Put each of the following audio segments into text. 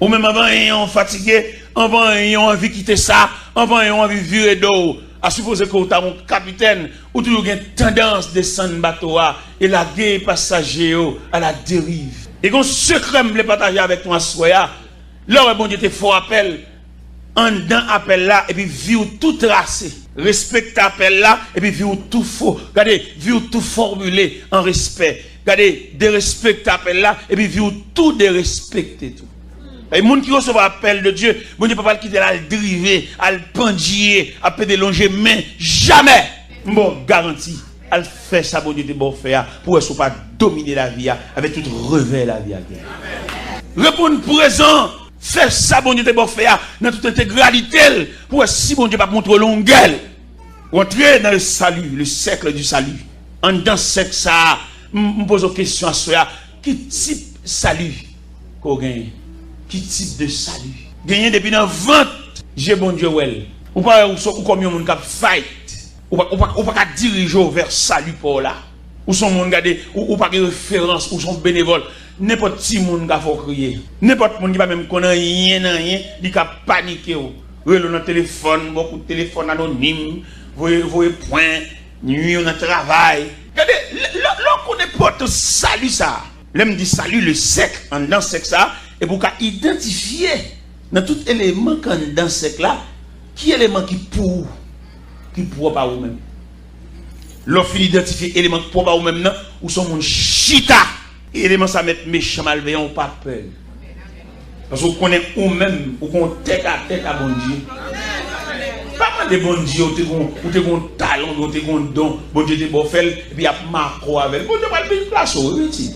Ou même avant ayant fatigué, avant ayant envie de quitter ça, avant ayant envie de virer d'eau. À supposer que tu as un capitaine, ou tu as une tendance de descendre bateau et la guerre passager à la dérive. Et qu'on secret me partager avec toi, soya. Là, bon Dieu te faut appel, en dedans appel là, et puis vivre tout tracé. Respecte appel là, et puis vivre tout faux. Regardez, vivre tout formulé en respect. Regardez, de respecter appel là, et puis vivre tout de respecter tout. Et les gens qui reçoivent l'appel de Dieu, bon Dieu ne peut pas le quitter à le driver, à le pendier, à le délonger, mais jamais. Bon, garantie, à le faire ça, bon Dieu te bon faire, pour ne pas dominer la vie, avec tout revers la vie. Répondre présent, faire ça, bon Dieu te bon faire, dans toute intégralité, pour si bon Dieu pas montrer longueur, entrer dans le salut, le cercle du salut. En dans ce cercle, ça, je me pose une question à soi, quel type de salut qu'on gagne? Qui type de salut? Gagner depuis dans 20 j'ai bon Dieu well. Ou pas ou comme un monde qui fight. Ou pas diriger vers salut pour là. Ou son monde garder ou pas de référence ou son bénévole. N'importe qui monde qui faut crier. N'importe monde qui pas même connaît rien, il a paniquer ou. Relou dans téléphone, beaucoup de téléphone anonyme, voyez point, nuit on a travail. Regardez, l'on connaît pas tout salut ça. L'aime dit salut le sec en dans sec ça. Et pour identifier dans tout élément qu'on dans ce là, qui élément qui pour pas vous-même. L'offre identifier élément qui pour pas vous-même non, ou son monde chita. Élément ça mettre méchant malveillant ou pas peur. Parce que vous connaissez vous-même, ou qu'on tête à bon Dieu. Pas mal de bon Dieu, ou t'es un talent, ou t'es un don, bon Dieu t'es bon fait, et puis il y a marqué avec. Bon Dieu va le une place au retire.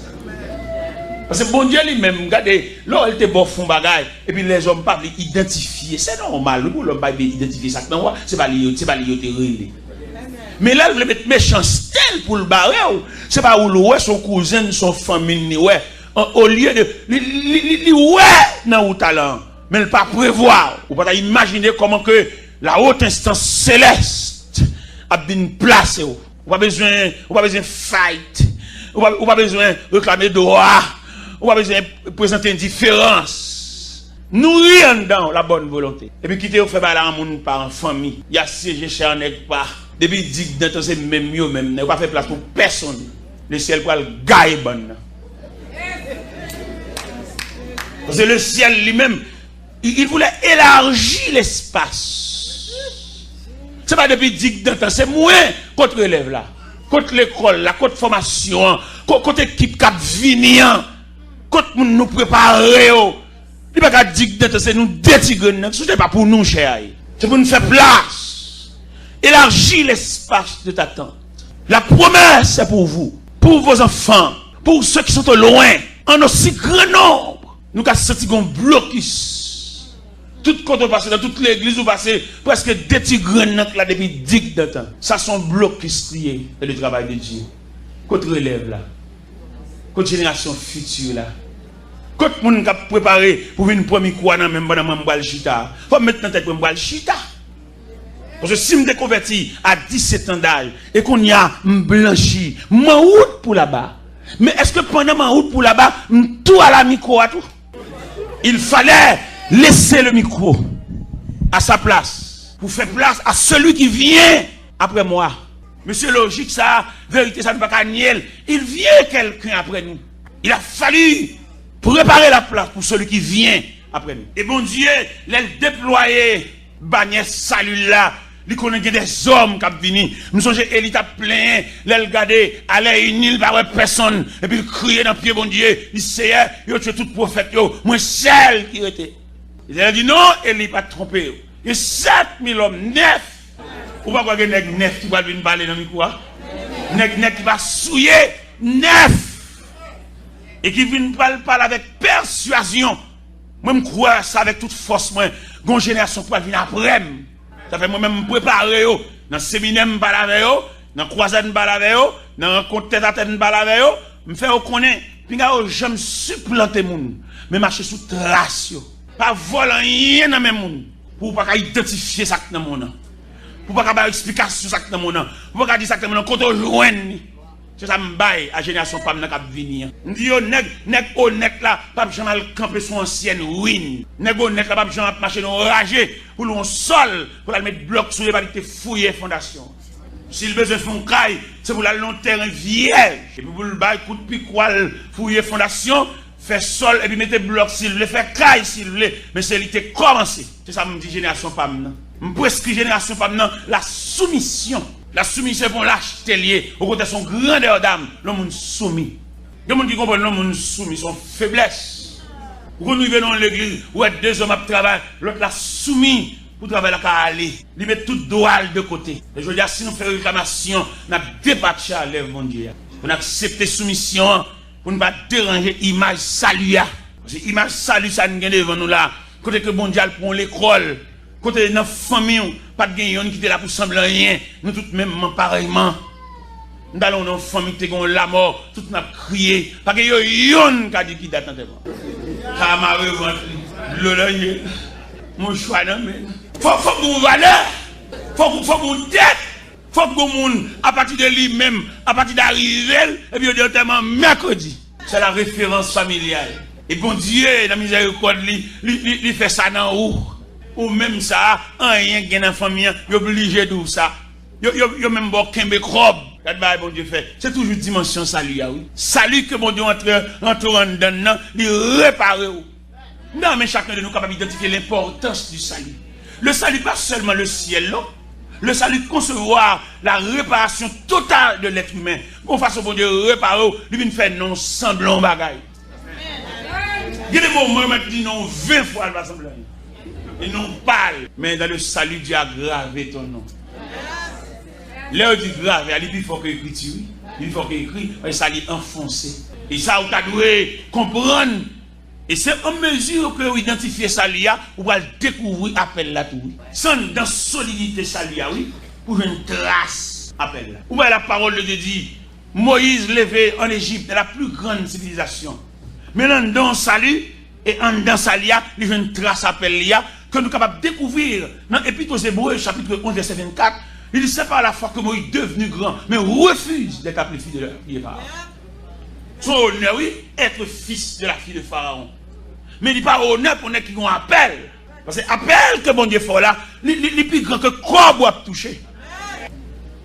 Parce que bon Dieu lui-même, regardez, là il était bon fond bagaille, et puis les hommes pas identifier. C'est normal, pour l'homme pas identifier ça. Non, c'est pas lié, relé. Mais là, il veut mettre méchanceté pour le barrer. C'est pas où ouais, son cousin, son famille, ouais. Au lieu de. Ouais, dans le talent. Mais il ne pas prévoir. Ou pas imaginer comment que la haute instance céleste a bien placée. Ou pas besoin de fight. Ou pas besoin de réclamer droit. Ou pas besoin de présenter une différence. Nourrir dans la bonne volonté. Et puis quitter au fait par un monde par en famille. Il y a siégé chez un nègre pas. Depuis dit que c'est même mieux même. Ne pas faire place pour personne. Le ciel pour le gagne bon. Parce que le ciel lui-même, il voulait élargir l'espace. C'est pas depuis dit que c'est moins contre l'élève là. Contre l'école, la contre formation, contre l'équipe qui vient, contre nous préparer. Il n'y a pas dire que c'est nous détigrer. Ce n'est pas pour nous, cher. C'est pour nous faire place. Élargir l'espace de ta tente. La promesse est pour vous, pour vos enfants, pour ceux qui sont au loin, en aussi grand nombre. Nous avons senti un blocus. Tout quand on passe dans toute l'église, on passe presque des petits grenades là depuis 10 ans. Ça sont blocus liés dans le travail de Dieu. Côté relève là. Côté génération future là. Côté monde qui a préparé pour une première quoi dans même dans m'bal chita. Faut mettre dans tête pour m'bal chita. Parce que si je me convertis à 17 ans d'âge et qu'on y a blanchi, ma route pour là-bas. Mais est-ce que pendant ma route pour là-bas, tout à la micro à tout? Il fallait laisser le micro à sa place pour faire place à celui qui vient après moi. Monsieur logique, ça, vérité, ça ne va pas nier. Il vient quelqu'un après nous. Il a fallu préparer la place pour celui qui vient après nous. Et bon Dieu, les déployer, bannière salut là. Il connaît des hommes qui viennent. Nous sommes élite à plein. Les regarder, aller une île par personne. Et puis crier dans le pied, bon Dieu. Il sait, il a tué tout prophète. Moi, celle qui était. Il a dit non, il n'est pas trompé. Il y a 7000 hommes, 9. Ou pas quoi, il y a 9 qui va venir parler dans le micro. 9 qui va souiller, 9. Et qui viennent parler avec persuasion. Moi, je crois ça avec toute force. Moi, une génération qui va venir après. Ça fait moi-même me préparer dans le séminaire me parler dans croisade me parler dans rencontre tête à tête me parler me faire connaître puis je me supplanter moun mais marcher sous trace pas voler rien dans même moun pour pas identifier ça dans mon nom pour pas avoir explication ça dans mon nom pour pas dire ça dans mon nom quand on joindre C'est ça m'baille à génération femme n'a cap venir. M'di yo nèg honnête là, pas jamais camper son ancienne ruine. Nèg honnête là, pas jamais marcher dans ragé pour l'on sol, pour la mettre bloc sur les pas fouiller fondation. S'il besoin font caille, c'est pour la long terrain vierge. Et puis pour le bail coup de piquoil, fouiller fondation, faire sol et puis mettre bloc s'il veut, faire caille s'il veut, mais c'est l'été commencé. C'est ça me dit génération femme. Me prescrit génération femme la soumission. La soumission pour l'acheter lié au côté son grandeur d'âme, le monde soumis. Le monde qui comprend le monde soumis, son faiblesse. Quand nous venons dans l'église, où est deux hommes à travailler, l'autre l'a soumis pour travailler à aller. Il met tout droit de côté. Et je veux dire, si nous faisons réclamation, nous avons débattu à l'œuvre, mon Dieu. Pour accepter soumission, pour ne pas déranger l'image salut. Parce que l'image salut, ça nous gagne devant nous là. Côté que mon Dieu prend l'école. Côté de notre famille, pas de gagnant qui était là pour sembler rien. Nous tous même pareillement. Nous allons dans une famille qui a la mort, tout nous crié. Parce que yon qui a dit qui date en tellement. Ça m'a revendu. Le mon choix non mais. Faut que vous valeur. Faut que vous tête. Faut que vous à partir de lui-même, à partir d'arriver, et puis au tellement mercredi. C'est la référence familiale. Et bon Dieu, dans la miséricorde, il fait ça dans où? Ou même ça, rien qui est dans la famille, il est obligé de ça. Il y a même bon kembe krob. Bon Dieu fait. C'est toujours dimension salut, oui. Salut que bon Dieu entre en dedans, il répare. Non, mais chacun de nous est capable d'identifier l'importance du salut. Le salut, pas seulement le ciel, là. Le salut, concevoir la réparation totale de l'être humain. Bon façon, bon Dieu, réparer, lui vient faire non semblant bagaille. Il y a des moments où il dit non 20 fois le semblant. Et non parle, mais dans le salut, Dieu a gravé ton nom. Là, il dit gravé, il faut qu'il écrit, il faut qu'il écrit, et ça lui enfoncé. Et ça, vous devez comprendre. Et c'est en mesure que vous identifiez ça, vous allez découvrir l'appel là tout. Sans dans solidité ça, oui, pour une trace appel là. Vous voyez la parole de Dieu dit, Moïse levé en Égypte, la plus grande civilisation. Maintenant, dans salut, et en dans salia, il y a une trace appel là, que nous sommes capables de découvrir dans l'Épître aux Hébreux, chapitre 11, verset 24. Il dit, c'est pas la fois que Moïse est devenu grand, mais refuse d'être appelé fils de la fille de Pharaon. Son honneur, oui, être fils de la fille de Pharaon. Mais il n'est pas honneur pour nous qui ont appel. Parce que appel que bon Dieu fait là, il est plus grand que quoi doit toucher.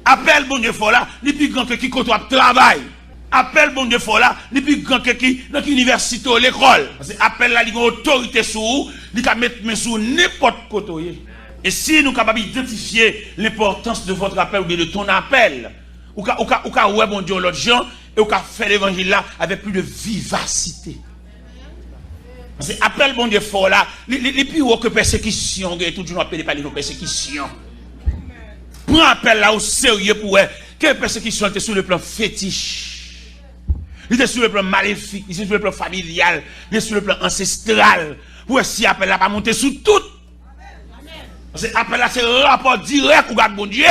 Appel bon Dieu fait là, il est plus grand que qui côtoie travail. Appel bon Dieu fait là, il est plus grand que qui dans l'université ou l'école. Parce que appel là, il a une autorité sur vous, il peut mettre main sur n'importe côté. Et si nous sommes capables d'identifier l'importance de votre appel ou de ton appel, ou qu'à ouais bon Dieu l'autre gens, et ou qu'à faire l'évangile là avec plus de vivacité. Parce que appel bon Dieu fort là, les plus haut que persécution, tout le monde appelle par les persécutions. Prends appel là au sérieux pour que persécution était sur le plan fétiche. Il était sur le plan maléfique, il était sur le plan familial, il était sur le plan ancestral. Pour si appel là pas monter sous tout. Parce que appel là c'est rapport direct avec bon Dieu.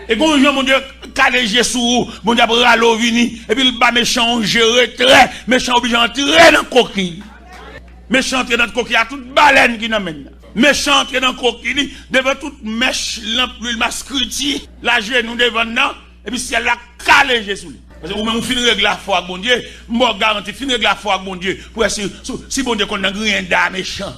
Et quand mon Dieu calégé sous bon Dieu râle vini et puis le bas méchant gérer très méchant obligé d'entrer dans coquille. Méchant entrer dans coquille à toute baleine qui n'amène. Méchant entrer dans coquille devant toute mèche l'huile mascruti, la genou devant non et puis si elle a calégé sous lui. Parce que vous même vous finirez la foi avec bon Dieu, moi garantis finirez la foi avec bon Dieu pour si bon Dieu qu'on n'a rien d'âme méchant.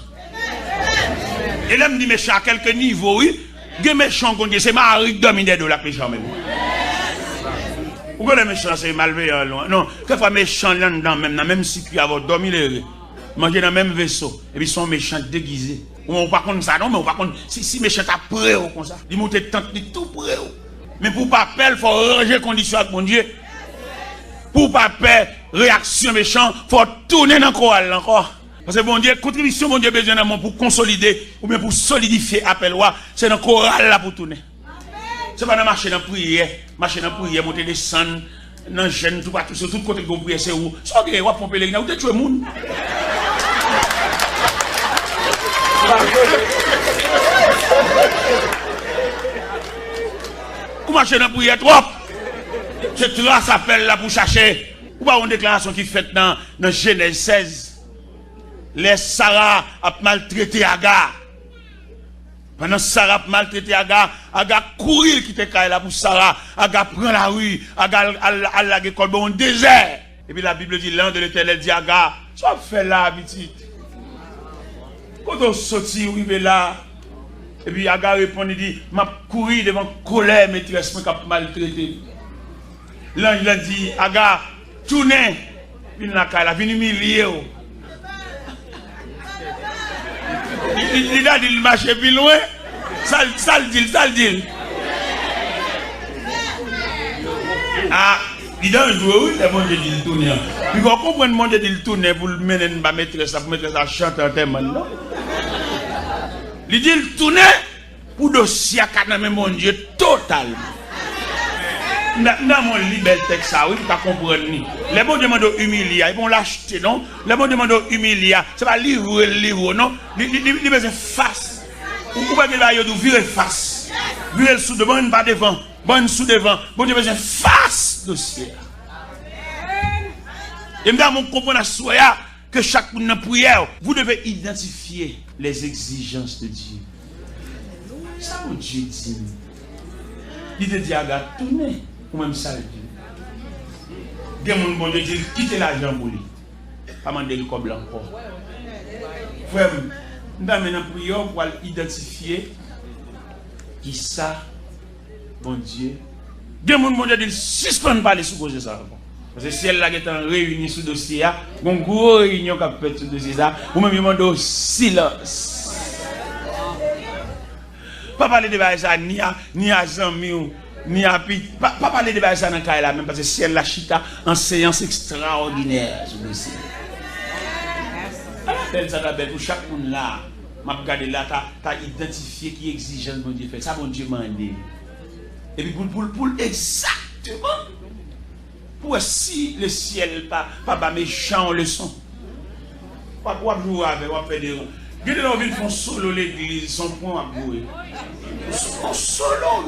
Et là me dit méchant à quelques niveaux oui. Les méchants, c'est Marie dominé de la méchant même. Pourquoi les méchants, c'est malveillant? Non, quelquefois méchants là-dedans, même si tu as dominé, manger dans le même vaisseau, et puis ils sont méchants déguisés. On pas contre ça, non, mais on pas contre. Si méchants t'as prêt comme ça, ils montent tant de tout prêt. Mais pour pas peur, il faut ranger les conditions avec mon Dieu. Pour pas peur, réaction méchant, il faut tourner dans le chorale encore. Parce que bon Dieu, contribution, bon Dieu, besoin d'un pour consolider ou bien pour solidifier appel, c'est dans le choral là pour tourner. C'est pas dans marcher dans la prière, monter des descendre, dans le jeûne, tout partout, sur tout côté de la prière, c'est où? C'est ok, on va pomper les gens, où tu tues le monde? Vous marchez dans la prière trop. C'est trace appel là pour chercher. Ou pas une déclaration qui est faite dans Genèse 16. Les Sarah a maltraité Agar. Pendant Sarah maltraité Aga courir qui te là pour Sarah, Aga prend la rue, Aga à l'école bon désert. Et puis la Bible dit l'un de l'Éternel dit Aga, tu vas faire là petite. Quand on sortit arrivé là, et puis Aga répond il dit m'a courir devant colère maîtresse qui a maltraité. L'ange il a dit Aga tournez, vient la vient humilier. Il a dit il marche plus loin. Ça le dit. Ah, il a un jour, oui, le monde dit le tourner. Puis vous comprenez le monde dit le tourner pour le mener ma maîtresse, pour mettre ça chanter en thème, non? Il dit le tourner pour dossier à mon Dieu totalement. Dans mon libère texte, ça, oui, vous comprenez. Les bons demandent humilier, ils vont l'acheter, non? Les bons demandent humilier, c'est pas livre, non? Ils besoin face. Ou pas qu'il va y virer face. Virer sous devant, pas devant. Bonne sous devant. Bon Dieu besoin face dossier. Et maintenant, on comprend à soi que chaque une prière, vous devez identifier les exigences de Dieu. Ça, mon Dieu dit. Il te dit, regarde, tournez. Ou même ça le dit. Des gens bon Dieu dit, quittez l'argent pour lui. Pas demander le corps blanc encore. Frère, nous avons maintenant prière pour identifier qui ça, bon Dieu. Des gens bon Dieu dit, suspend pas les supposés ça. Parce que si elle est en réunie sous le dossier, une grosse réunion qui a fait sur le dossier, ou même demande silence. Pas parler de ça ni à Zami ni à Pi. Pas parler de ça dans le cas là même parce que si elle la chita en séance extraordinaire sur le dossier. Belle ça belle pour chaque monde là. M'a regardé là, t'as identifié qui exigence mon Dieu fait. Ça mon Dieu m'a dit. Et puis pour exactement. Pour si le ciel pas méchant en leçon. Pas quoi jouer avec, on fait des. Gardez là, on font solo l'église, son point à jouer. Solo,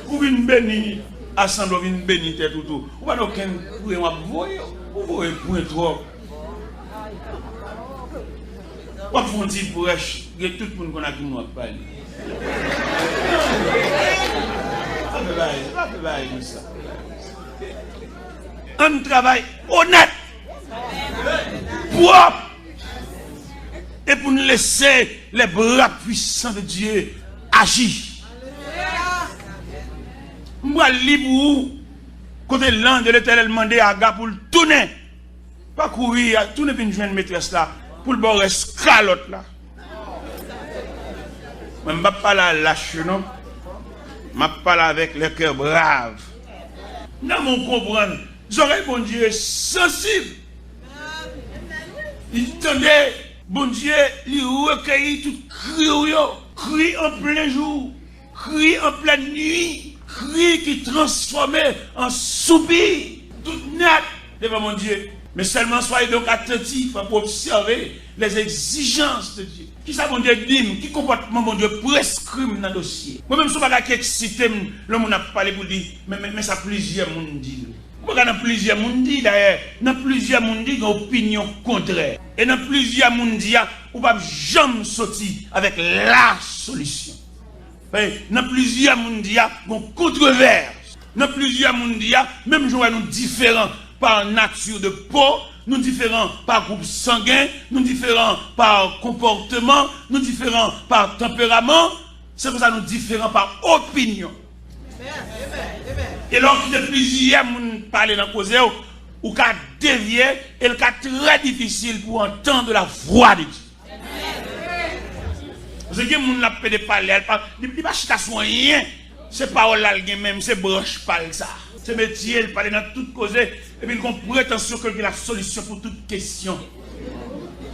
ou vient bénir, assemble, vient bénir tout. Ou pas aucun point à jouer, ou voyez point trop. Ou pas font dire pour tout le monde qu'on a qui nous a parlé. Pas de comme ça. Un travail honnête, propre, et pour nous laisser les bras puissants de Dieu agir. Moi, libre, côté l'an de l'Éternel demandé à Aga pour le tourner, pas courir, tourner pour une jeune maîtresse là, pour le bord escalote là. Je ne vais pas parler lâche, non? Je parle avec le cœur brave. Nous mon comprendre. J'aurais bon Dieu sensible. Il tendait, bon Dieu, il recueillit tout cri en plein jour, cri en pleine nuit, cri qui transformait en soupir, tout net devant mon Dieu. Mais seulement soyez donc attentifs pour observer les exigences de Dieu. Qui ça, mon Dieu, dit, qui comportement, mon Dieu, prescrit dans le dossier. Moi-même, je ne sais pas qui excité, le monde a parlé pour dire, mais ça plusieurs monde dit. Dans plusieurs monde dit d'ailleurs, dans plusieurs monde dit une opinion contraire. Et dans plusieurs monde dit, on ne va jamais sortir avec la solution. Dans plusieurs monde dit, une controverse. Dans plusieurs monde dit, même si nous différents par nature de peau, nous différents par groupe sanguin, nous différents par comportement, nous différents par tempérament, c'est pour ça que nous différents par opinion. Et lorsque plusieurs personnes parlent dans la cause, ou qu'à dévier, et le cas très difficile pour entendre la voix de Dieu. Parce que les gens qui parlent, ils ne parlent pas rien. C'est pas là même, c'est branche parle ça. C'est métier, il parle dans toute cause, et puis ils ont prétention qu'il y a la solution pour toute question.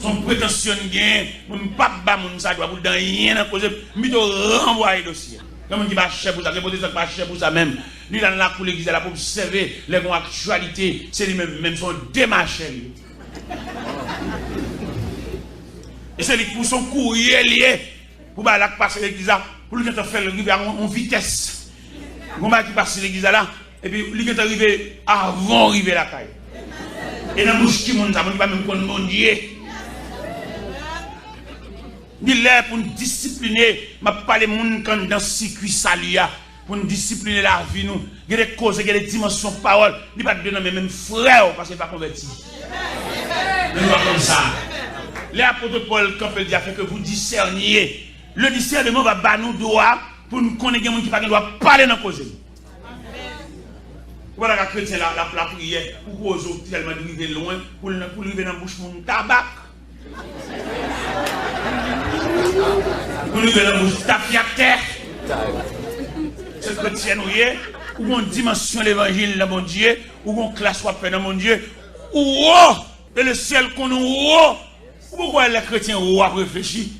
Son prétention gain, mon papa, mon ça doit vous dans rien dans cause, mais de renvoyer le dossier. Comme on dit, pas cher pour ça, c'est pas cher pour ça même. Lui, dans la cour l'église, là, pour observer les bonnes actualités, c'est lui-même, même son démarché. Et c'est lui pour son courrier lié, pour passer l'église là, pour lui faire arriver en vitesse. Pour qui passe l'église là, et puis lui est arrivé avant d'arriver la caille. Et dans la bouche qui monte, ça ne va même pas mon Dieu. Il est pour nous discipliner. Je parle de gens quand dans le circuit salut. Pour nous discipliner la vie. Nous. Il y a des causes, il y a des dimensions de parole. Il n'y a pas de même frère parce qu'il n'est pas converti. Nous ne pas comme ça. Les apôtres Paul, quand il dit que vous discerniez, le discernement va battre nous droit pour nous connaître des gens qui ne doivent pas parler dans la cause. Voilà la chrétien la prière pour cause tellement arriver loin pour arriver dans la bouche mon tabac. Pour arriver dans la bouche tapiateur. C'est chrétien ou une dimension de l'évangile dans mon Dieu, ou une classe qu'on fait dans mon Dieu, ou et le ciel qu'on a. Pourquoi les chrétiens ont réfléchi?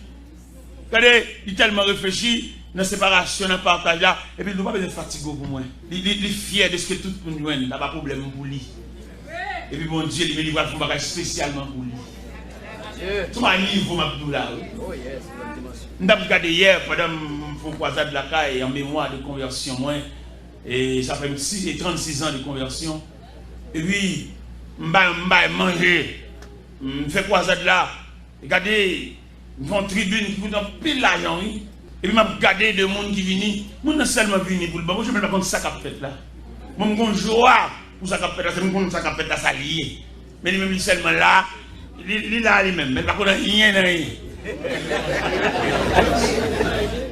Regardez, il tellement réfléchi dans la séparation, dans le partage là, et puis il ne doit pas être fatigué pour moi. Il est fier de ce que tout le monde il n'a pas de problème pour lui. Et puis mon Dieu, il va faire un bagage spécialement pour lui. Tout un niveau, Mabdoula. Nous avons regardé hier, pendant mon croisade de la caille, en mémoire de conversion, et ça fait 36 ans de conversion. Et puis, je vais manger. Je fais croisade là. Regardez, nous avons une tribune qui vous donne pile l'argent. Et puis, je regarde des gens qui viennent. Je ne seulement venir pour le bon. Je ne sais pas contre ça qu'a fait là. Je me joie pour ça qu'a fait là. C'est mon ça qu'a fait là, ça lié. Mais lui-même, seulement là, il est là lui-même. Mais il ne va pas rien dans rien.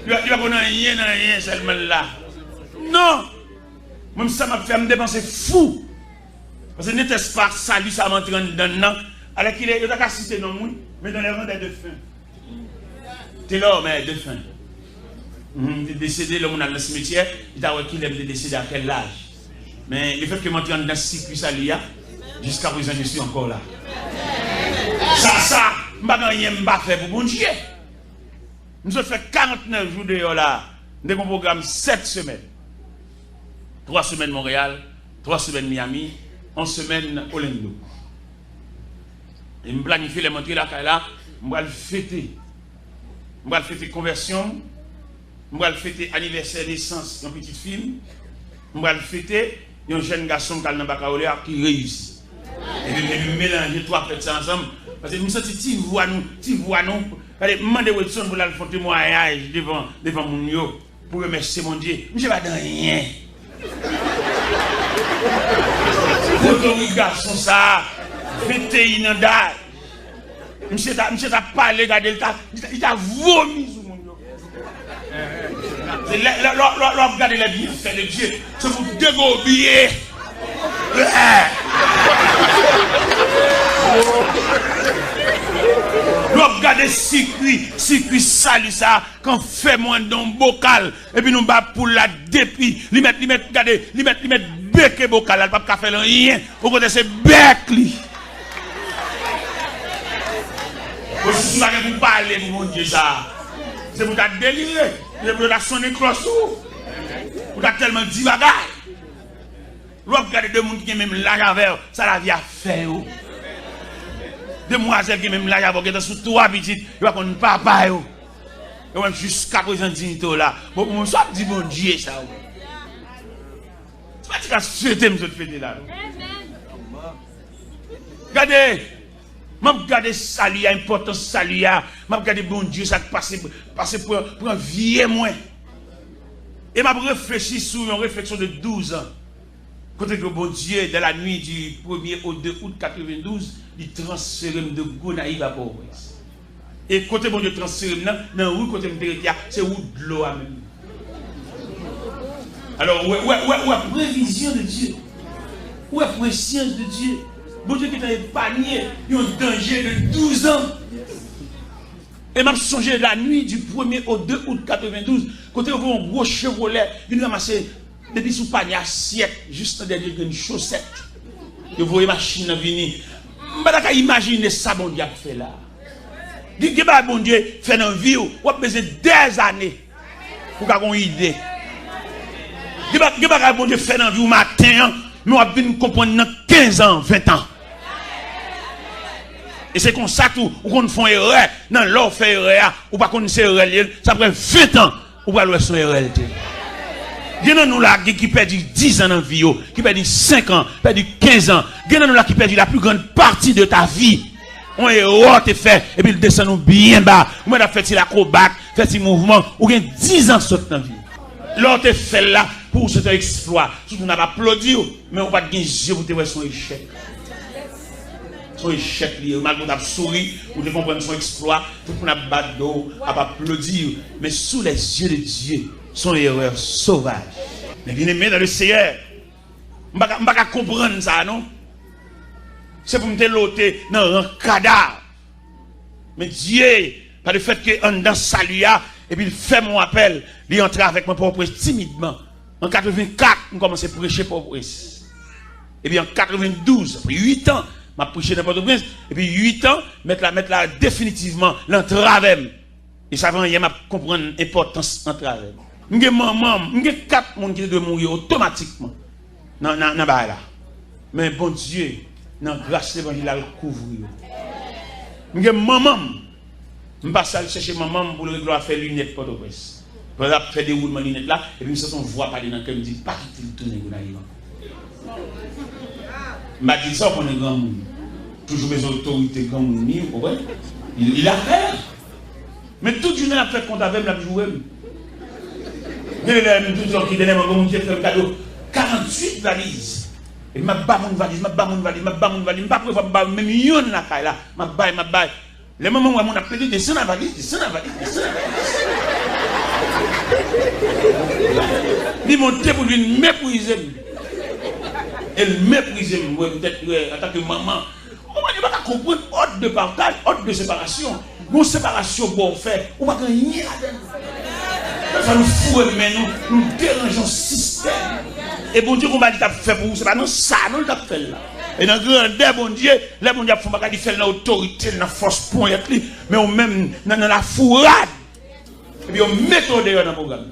Il ne va pas rien dans rien seulement là. Non! Même ça m'a fait me dépenser fou. Parce que n'était-ce pas salut, ça m'entraîne dedans. Alors qu'il est, il a cité non, mais dans les rangs des défunts. T'es là, mais défunt. Il est décédé, l'homme dans le cimetière, il a dit qu'il est décédé à quel âge. Mais le fait que m'entraîne dans ce circuit salut, jusqu'à présent, je suis encore là. Ça, je ne vais pas faire pour bon Dieu. Nous avons fait 49 jours de là, de mon programme 7 semaines. 3 semaines Montréal, 3 semaines Miami, 11 semaines Orlando. Et je planifie les montrer là, je vais le fêter. Je vais le fêter conversion, je vais le fêter anniversaire naissance d'une petite fille, je vais le fêter un jeune garçon qui a baccalauréat qui réussit. Et je vais mélanger 3 fêtes ensemble. Parce que je me sens tu vois nous. Allez, demandez Wilson pour la faire témoignage devant mon yo pour remercier mon Dieu. Je ne vais pas dans rien. Votre garçon, ça, 21 ans d'âge. Monsieur t'a parlé, regardez, il t'a vomi sur mon yo. Regardez les bienfaits de Dieu. C'est pour dégober. Nous regardons circuit salut ça, quand fait moins dans bocal, et puis nous bat pour la depuis, lui mettre bec bocal, elle pas faire rien, au côté c'est bec lui. Aussi ça que vous parlez pour mon Dieu ça. C'est pour ta déliré, c'est pour ta sonner crossou. Pour ta tellement dit bagaille. L'on regarde deux monde qui même l'argent vers ça la vie à faire. Demoiselles qui même l'argent pour sous 3 petites, il va qu'on papa yo. Et même jusqu'à présent dignité là. Bon mon soit dit bon Dieu ça. C'est pas que souhaiter me fêter là. Regardez, m'a regardé salut, importance salut, m'a regardé bon Dieu ça passer pour un vieux moins. Et m'a réfléchi sur une réflexion de 12 ans. Côté que bon Dieu, dans la nuit du 1er au 2 août 92, il transfère de Gonaïve à Port-au-Prince. Et côté bon Dieu transfère dans la rue, côté de c'est où de l'eau à même. Alors, où est prévision de Dieu? Où est préscience de Dieu? Bon Dieu qui t'a épargné, il y a un danger de 12 ans. Et m'a songé la nuit du 1er au 2 août 92, côté où un gros Chevrolet, il ramassé depuis sous panier assiette, juste derrière une chaussette. Et vous voyez machine venir. Je ne peux pas imaginer ça, bon Dieu, fait là. Dites que bon Dieu fait dans la vie, vous avez besoin des années pour avoir une idée. Dites que bon Dieu fait dans la vie au matin, mais vous avez comprendre dans 15 ans, 20 ans. Et c'est comme ça que vous faites erreur, dans l'or fait erreur, ou pas connaître erreur, ça prend 20 ans pour aller son erreur. Il y en a nous là qui perdent 10 ans dans la vie, qui perdent 5 ans, qui perdent 15 ans. Il y en a nous là qui perdent la plus grande partie de ta vie. On erreur te fait et puis il descend nous bien bas. On a fait l'acrobate, fait ce mouvement, ou bien 10 ans saute dans la vie. L'autre fait là pour cet exploit. Tout le monde n'a pas applaudi, mais on va pas gagner pour te voir son échec. Son échec, malgré qu'on a souri, ou de comprendre son exploit, tout le monde a battu, a applaudir. Mais sous les yeux de Dieu, son erreur sauvage. Mais bien aimé dans le Seigneur, je ne peux pas comprendre ça, non? C'est pour me déloter dans un cadavre. Mais Dieu, par le fait que dans salut, et puis il fait mon appel, il entre avec mon propre timidement. En 84, on commence à prêcher Port-au-Prince. Et puis en 92, après 8 ans, je prêché dans Port-au-Prince. Et puis 8 ans, mettre là définitivement l'entravem. Et ça va y comprendre l'importance de l'entravem. Je suis maman, je suis 4 personnes qui doivent mourir automatiquement. Dans là. Mais bon Dieu, dans grâce de l'évangile, il couvre. Je suis maman. Je passe à chercher maman pour le gloire faire lunettes pour le presse. Pour faire des roulements de lunettes là, et puis je vois parler dans le cœur, je me dis, pas quitter le tourner pour l'arrivée. Je m'a dit ça pour les grands monde. Toujours mes autorités grands monde, il a fait. Mais toute une a fait qu'on avait la jouer. Il y a tout gens qui donnent mon Dieu un cadeau. 48 valises. Et m'a bas mon valise, m'a bas mon valise, m'a bas mon valise, m'a pas prévoir même yon la caille là, m'a bas. Les moments où on a pété descend la valise, descend la valise. Il montait pour lui mépriser. Elle méprise moi peut-être en tant que maman. On ne va pas comprendre ordre de partage, ordre de séparation. Une séparation pour faire, on va gagner là-dedans. Ça nous fout mais nous dérangeons le système. Et bon Dieu, qu'on va dire fait pour vous, c'est pas non ça, nous le fait là. Et dans le grandeur, bon Dieu, les bon Dieu font pas dire faire l'autorité, dans la force point, mais on même dans la fourrade. Et puis on met au dehors dans le programme.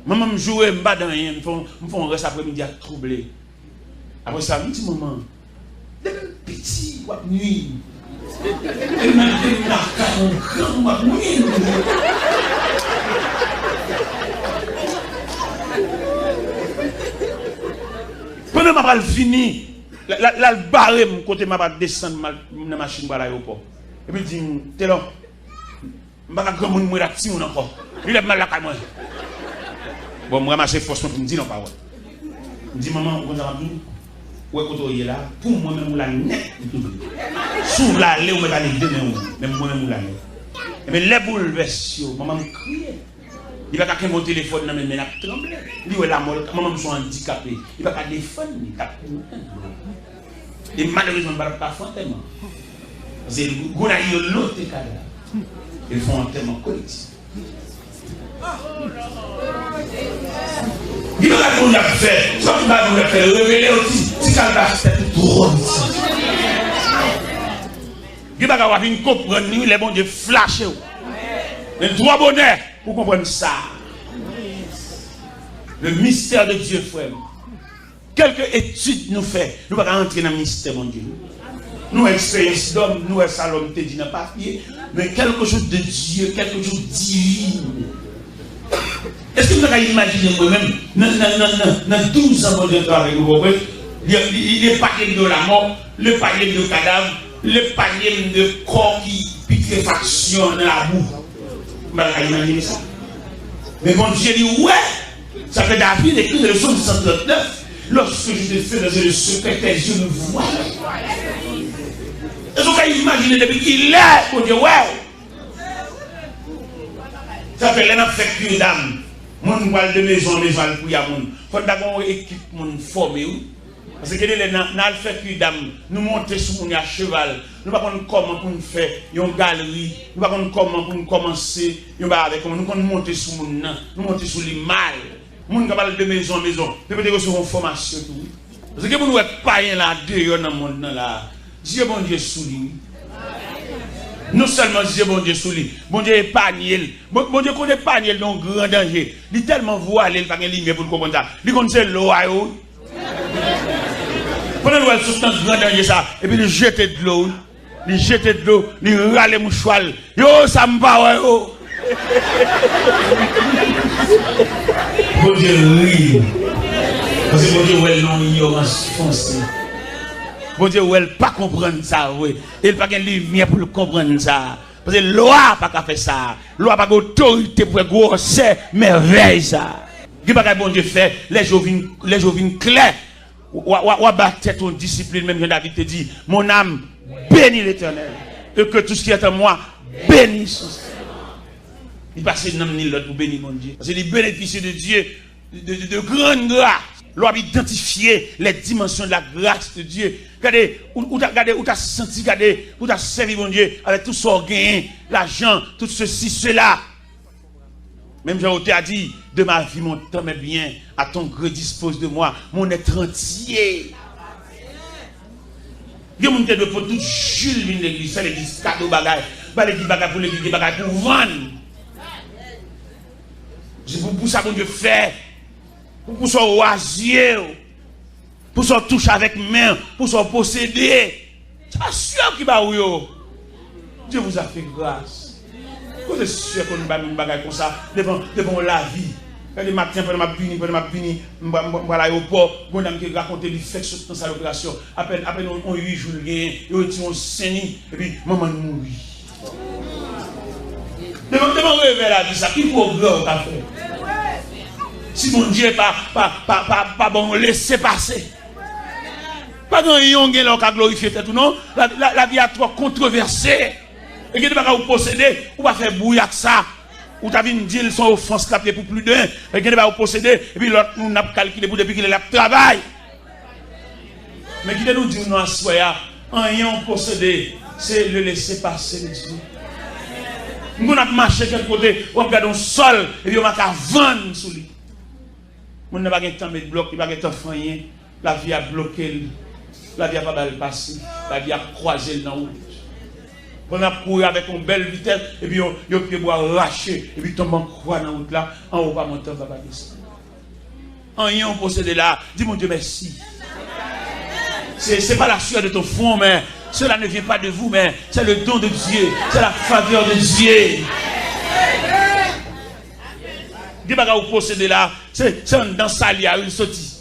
Maman me joue, me bat dans rien, me font reste après-midi à troubler. Après ça, me dit maman, des petits, quoi, nuit. Et même des marques, quoi, nuit. Pendant que je vais finir, la barre mon côté, je vais descendre dans la machine à l'aéroport. Et puis je dis, t'es là, je ne vais pas grand monde mourir petit ou encore. Il est mal là quand même. Bon, je ramasse forcément pour me dire non parole. Je dis maman, on va dire, où est-ce que tu es là? Pour moi-même, la net. Sous la lait, on va aller demain, même moi-même, la net. Mais les bouleverses, maman me crie. Il va pas qu'à mon téléphone dans mes mains tremble. Il dit la mort, maman me sont handicapé. Il va pas défendre, il tape. Et malheureusement, il va pas faire tellement. Parce que il y a l'autre cadavre. Ils font un thème collectif. Il va pas nous faire, ça va nous faire révéler aussi. Si ça va faire trop ici. Il va pas avoir une comprendre, les bons Dieu flash. Mais trois bonheurs pour comprendre ça. Le mystère de Dieu, frère. Quelques études nous fait, nous ne pouvons pas entrer dans le mystère, mon Dieu. Nous, expérience d'homme, nous, Salom te dit dans le papier, mais quelque chose de Dieu, quelque chose de divin. Est-ce que vous avez imaginé moi-même, dans 12 ans de travail, les paquets de la mort, le panier de cadavre, le panier de corps qui putréfaction dans la boue. Vous avez imaginé ça? Mais mon Dieu dit, ouais, ça fait David écrit le psaume 139, lorsque je te fais dans le secret, tes yeux me voient. Est-ce que vous avez imaginé depuis qu'il est, mon Dieu, ouais. Ça fait l'un fait plus d'âme. Mon voile de maison en maison pour y avoir mon. Faut d'abord une équipe mon formé. Parce que les dans le fait plus d'âme, nous monter sur mon cheval. Nous pas comment pour nous faire une galerie. Nous pas comment pour nous commencer. Nous pas avec nous monter sur mon nous monter sur les mal. Mon capable de maison en maison. Peut-être recevoir une formation tout. Parce que vous nous êtes pas là dehors dans le monde là. Dieu bon Dieu sous lui. Non seulement Dieu bon Dieu sous lui, bon Dieu épargne. Bon Dieu connaît épargne dans grand danger. Il tellement voilé, il pas de lumière pour comprendre ça. Il connaît l'eau à eau. Pendant nous sommes dans grand danger ça, et puis il jette de l'eau, il râle les mouchoirs. Yo, ça me va yo. Bon Dieu rit. Parce que bon Dieu ouais non ignorance foncée. Bon Dieu, elle pas comprendre ça, oui. Elle pas de lumière pour comprendre ça. Parce que la loi pas qu'à faire ça. La loi pas d'autorité pour grossir merveille ça. Qui pas bon Dieu fait, les jours viennent clairs. Ou battre ton discipline, même Jean David te dit, mon âme bénit l'Éternel. Et que tout ce qui est en moi bénisse son Seigneur. Il passe dans l'autre pour bénir mon Dieu. Parce que les bénéficiaires de Dieu, de grande grâce. L'on a identifié les dimensions de la grâce de Dieu. Regardez, où tu as senti, regardez, où tu as servi mon Dieu avec tout son gain, l'argent, tout ceci, cela. Même Jean a dit, de ma vie, mon temps est bien, à ton gré dispose de moi, mon être entier. Il y a des gens qui ont tout Jules l'église, c'est l'église cadeau bagaille, pas l'église bagaille pour l'église bagaille pour vendre. C'est pour ça qu'on Dieu fait. Pour son oisier, pour son touche avec main, pour son posséder. C'est sûr qu'il va où Dieu vous a fait grâce. Vous êtes sûr qu'on ne va pas faire comme ça devant la vie. Quand le matin, pendant ma puni, je vais à l'aéroport, je vais raconter les faits dans sa opération. Après 8 jours, il y a un saigné, et puis maman mourit. Devant réveiller la vie, ça, qui progrès qu'a fait? Si mon Dieu pas bon, laissez passer. Pas dans yon qui a glorifié tout non. La vie a trop controversée. Et que tu vas vous posséder, ou va faire bouillir ça. Ou tu as vu dire son offense capée pour plus d'un. Et que tu vas vous posséder, et puis l'autre nous n'a calculé pour depuis qu'il est là travail. Mais qui nous dit non à soi, rien posséder, c'est le laisser passer de Dieu. Nous avons marché quelque côté, on regarde un sol, et puis on va vendre sous lui. On n'a pas de temps de bloc, il n'a pas de temps de rien. La vie a bloqué, la vie a pas mal passé, la vie a croisé dans la route. On a couru avec une belle vitesse, et puis on a pu arracher, et puis tombe en croix dans la route là, en haut pas monter, on va pas descendre. En rien on possède là, dis mon Dieu merci. C'est pas la sueur de ton front, mais cela ne vient pas de vous, mais c'est le don de Dieu, c'est la faveur de Dieu. Dis pas que vous possédez là, c'est un dans Salia, une sortie.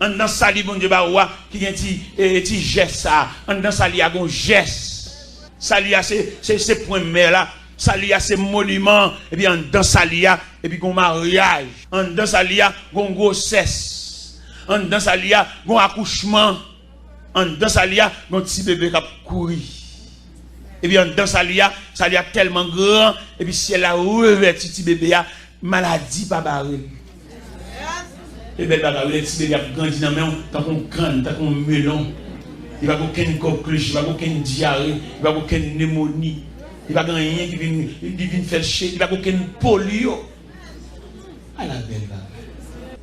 Un dans Salia, bon Dieu, qui a un petit geste ça. Un dans Salia, un geste. Salia, c'est point mer là. Salia, c'est monument. Et puis un dans Salia, et puis un mariage. Un dans Salia, un grossesse. Un dans Salia, un accouchement. Un dans Salia, un petit bébé qui a couru. Et puis dans Salia tellement grand, et puis si elle a revêtu petit bébé, maladie pas barré. Et bien le petit bébé a grandi dans la main, tant qu'on crâne, tant qu'on melon. Il va aucune coqueluche, il va aucune diarrhée, il va aucune pneumonie, il va rien qui vient faire chier, il va aucune polio. À la belle bagaille.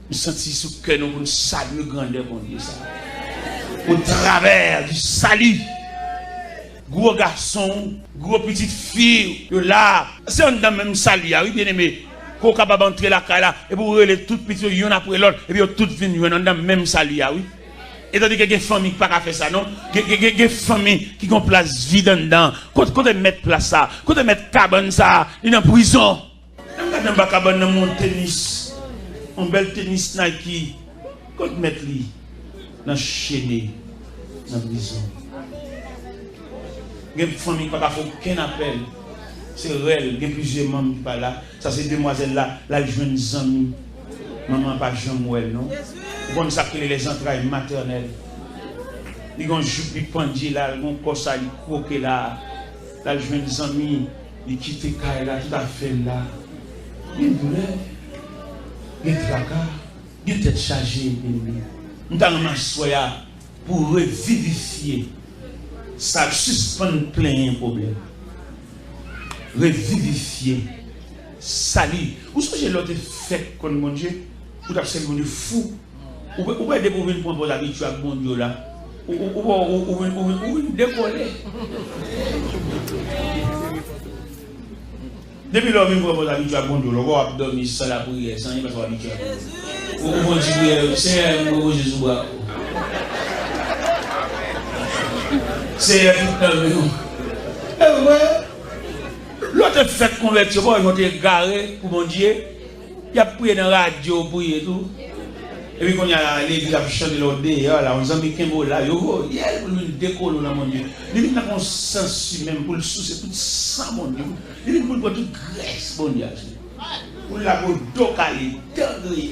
Nous sentons sous que nous saluons grandeur mon Dieu ça. Au travers du salut. Gros garçon, gros petite fille, là, c'est un dans même salia, oui, bien aimé. Qu'on est capable d'entrer la caille là, et pour les toutes petites, y'en après l'autre, et puis toutes viennent dans même salia, oui. Et tandis qu'il y a des familles qui ne peuvent pas faire ça, non? Il y a des familles qui ont place vide dedans. Quand on met place ça, quand on met cabane ça, il est en prison. On a cabane dans mon tennis, un bel tennis Nike, quand on met lui, dans chaîné, dans la prison. Il y a des familles qui ne peuvent pas faire aucun appel. C'est réel, il y a plusieurs membres qui sont là. Ça, c'est demoiselle là, là, je des amis. Maman, pas Jean-Mouel, non? Bon, ça crée les entrailles maternelles. Ils ont jupe, ils pendent là, ils ont corps ça, ils croquent là. Là, je des amis, ils quittent Kaye là, tout à fait là. Il y a une douleur, il y a un tracas, il y a une tête chargée. Nous avons un pour revivifier. Ça suspend plein de problèmes. Revivifier. Salut. Vous savez l'autre fait comme mon Dieu? Vous avez fait mon Dieu fou. Vous pouvez découvrir pour vos habitudes avec mon Dieu là. Ou décoller. Depuis lors, vous pouvez vous habituer avec mon Dieu. Vous pouvez dormir sans la prière, sans rien, vous habituer avec mon Dieu. Vous pouvez dire, c'est un Jésus. C'est l'autre fait convertir, ils vont te garer pour mon Dieu. Il y a prié dans la radio, prié tout. Et puis quand il y a l'église qui a chanté l'ordre, là, on a mis qu'un mot là, il y a une décolle là, mon Dieu. Il y a un sens même pour le souci, tout ça, mon Dieu. Il y a une toute graisse, mon Dieu. Pour la peau d'ocali, tendrie.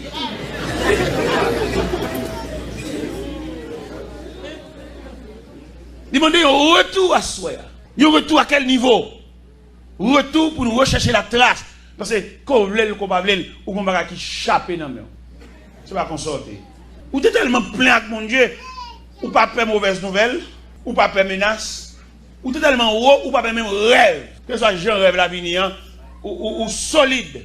Demandez un retour à soi. Un retour à quel niveau? Retour pour nous rechercher la trace. Parce que quand vous voulez, qu'on va ou qu'on va qui chaper dans le main. C'est pas qu'on sorte. Ou t'es tellement plein avec mon Dieu, ou pas peur mauvaise nouvelle, ou pas peur menace, ou t'es tellement haut, ou pas peur même rêve. Que ce soit jeune rêve l'avenir, ou solide.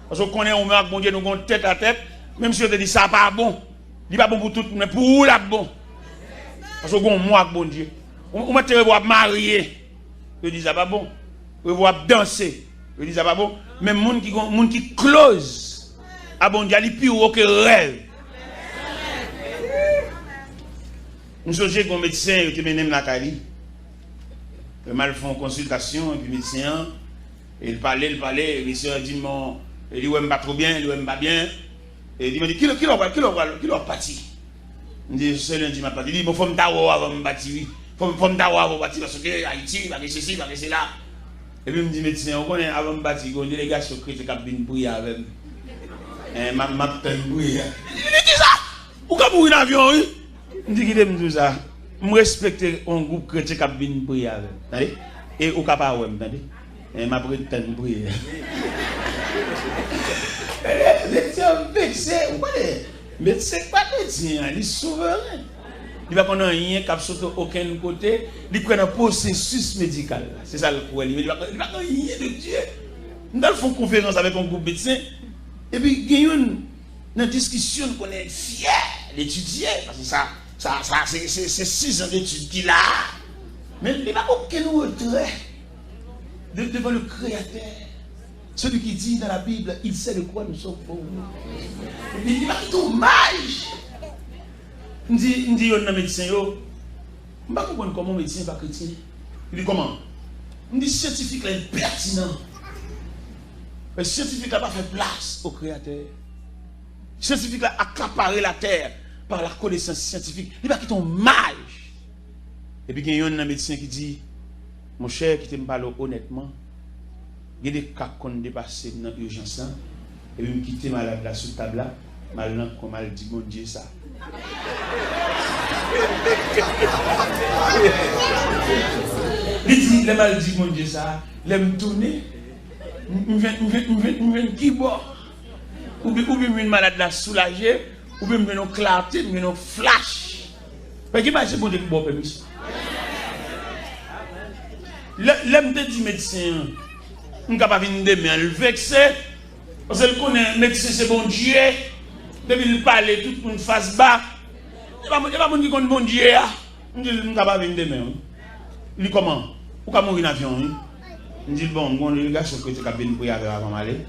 Parce qu'on connaît, on met avec mon Dieu, nous avons tête à tête, même si on te dit ça pas bon. Il n'est pas bon pour tout, mais pour où là bon? Parce qu'on a moi avec mon Dieu. On m'a revoir marier. Je dis ça pas bon. Revoir danser. Je dis ça pas bon. Mais monde qui close à bon Dieu, il est plus haut que rêve. Nous sommes un médecin qui m'a mené la Cali. Il m'a fait une consultation, et puis le médecin, il parlait, le médecin a dit, il dit, ouais, pas trop bien, il dit, pas bien. Et il m'a dit, qui l'a parti? Il dit, c'est lundi, m'a parti. Il dit, il faut me tavoir avant de me battre. Il faut me tavoir avant de me battre parce que Haïti, il va que ceci, il va que cela. Et puis il me dit, médecin, on connaît avant de me battre, il y a une délégation qui a bien bouillir avec moi. Ma petite bouillir. Il dit ça! Ou quand vous avez un avion, oui? Il dit qu'il aime tout ça. Je respecte un groupe chrétien qui a bien bouillir avec moi. Et au cas où, et ma petite bouillir. Médecin vexé, vous connaissez? Médecin pas médecin, il est souverain. Il va qu'on a rien qui a sauté aucun côté, il prend un processus médical. C'est ça le problème. Il va qu'on a rien de Dieu. Nous allons faire conférence avec un groupe médecin, et puis il y a une discussion qu'on est fier d'étudier, parce que ça c'est 6 ans d'études qu'il a. Mais il n'y a pas aucun retrait devant le Créateur. Celui qui dit dans la Bible, il sait de quoi nous sommes pauvres. Il dit, c'est dommage. Il dit, il y a un médecin, je ne sais pas comment un médecin va chrétien. Il dit, comment? Il dit, scientifique là est pertinent. Le scientifique n'a pas fait place au Créateur. Le scientifique a accaparé la terre par la connaissance scientifique. Il va quitter un mage. Et puis il y a un médecin qui dit, mon cher, qui te parle honnêtement. Il y a des cas qu'on dépassé dans l'urgence, et puis je quitte malade là sous table là, mal comme mal dit mon Dieu ça. Il dit, le mal dit mon Dieu ça, il me tourner, je viens qui boit, ou bien une malade là soulagée, ou bien une clarté, une flash. Parce que c'est bon Dieu qui boit permission. L'homme te dit médecin. On ne peut pas venir demain, le vexé. Parce qu'il connaît, le médecin c'est bon Dieu. Depuis il parle, tout le monde face bas. Il n'y a pas de monde qui connaît bon Dieu. On dit, on ne peut pas venir demain. Il dit comment? Ou comment mourir en avion? Il dit, bon, le gars, je suis venu prier avant d'aller.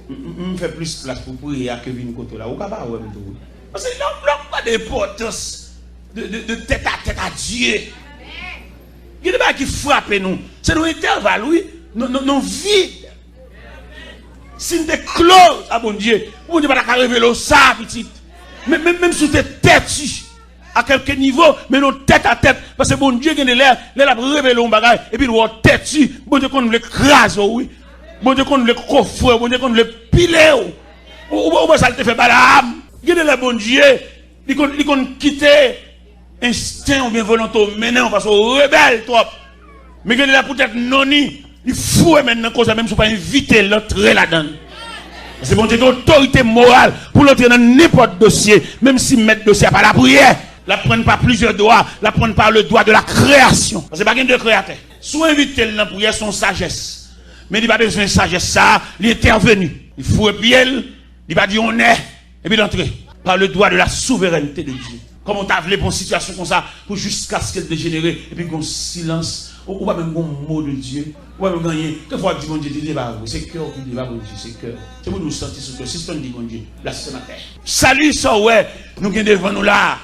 Je fais plus place pour prier que venir côté là. Ou pas pas ouais tout. Parce que n'a pas d'importance de tête à Dieu. Il y a des gens qui frappent nous. C'est nos intervalles, oui. Non vide. Si nous sommes close à bon Dieu, bon Dieu va pas révéler ça, petite. Même si tu es tête à quelque niveau, mais non tête à tête. Parce que bon Dieu qui est l'air, il a révélé un bagage, et puis il va tête. Bon Dieu qu'on le crase, oui. Bon Dieu qu'on le coffre, bon Dieu qu'on le pile. Ou ça te fait balam. Il y a bon Dieu, il qu'on quitte instinct ou bien volonté, maintenant parce qu'on rebelle trop. Mais il y a peut-être noni. Il faut maintenant qu'on même si pas inviter l'entrée là-dedans. C'est bon, c'est autorité morale pour l'entrer dans n'importe dossier, même si mettre dossier par la prière. La prendre par plusieurs doigts, la prendre par le doigt de la création. Parce que pas de créateur. Soit inviter dans la prière son sagesse. Mais il n'a pas besoin de sagesse, ça, il est intervenu. Il faut bien, il va dire on est, et puis l'entrer par le doigt de la souveraineté de Dieu. Comme on t'a voulu pour une situation comme ça, pour jusqu'à ce qu'elle dégénère, et puis qu'on silence, ou pas même un mot de Dieu. Ouais, mais gagner. Quelquefois, dit mon Dieu, c'est cœur qui dit, mon Dieu, c'est cœur. C'est pour nous sentir ce cœur. C'est ce qu'on dit, mon Dieu. Là, c'est ma terre. Salut, ça, ouais. Nous sommes devant nous là.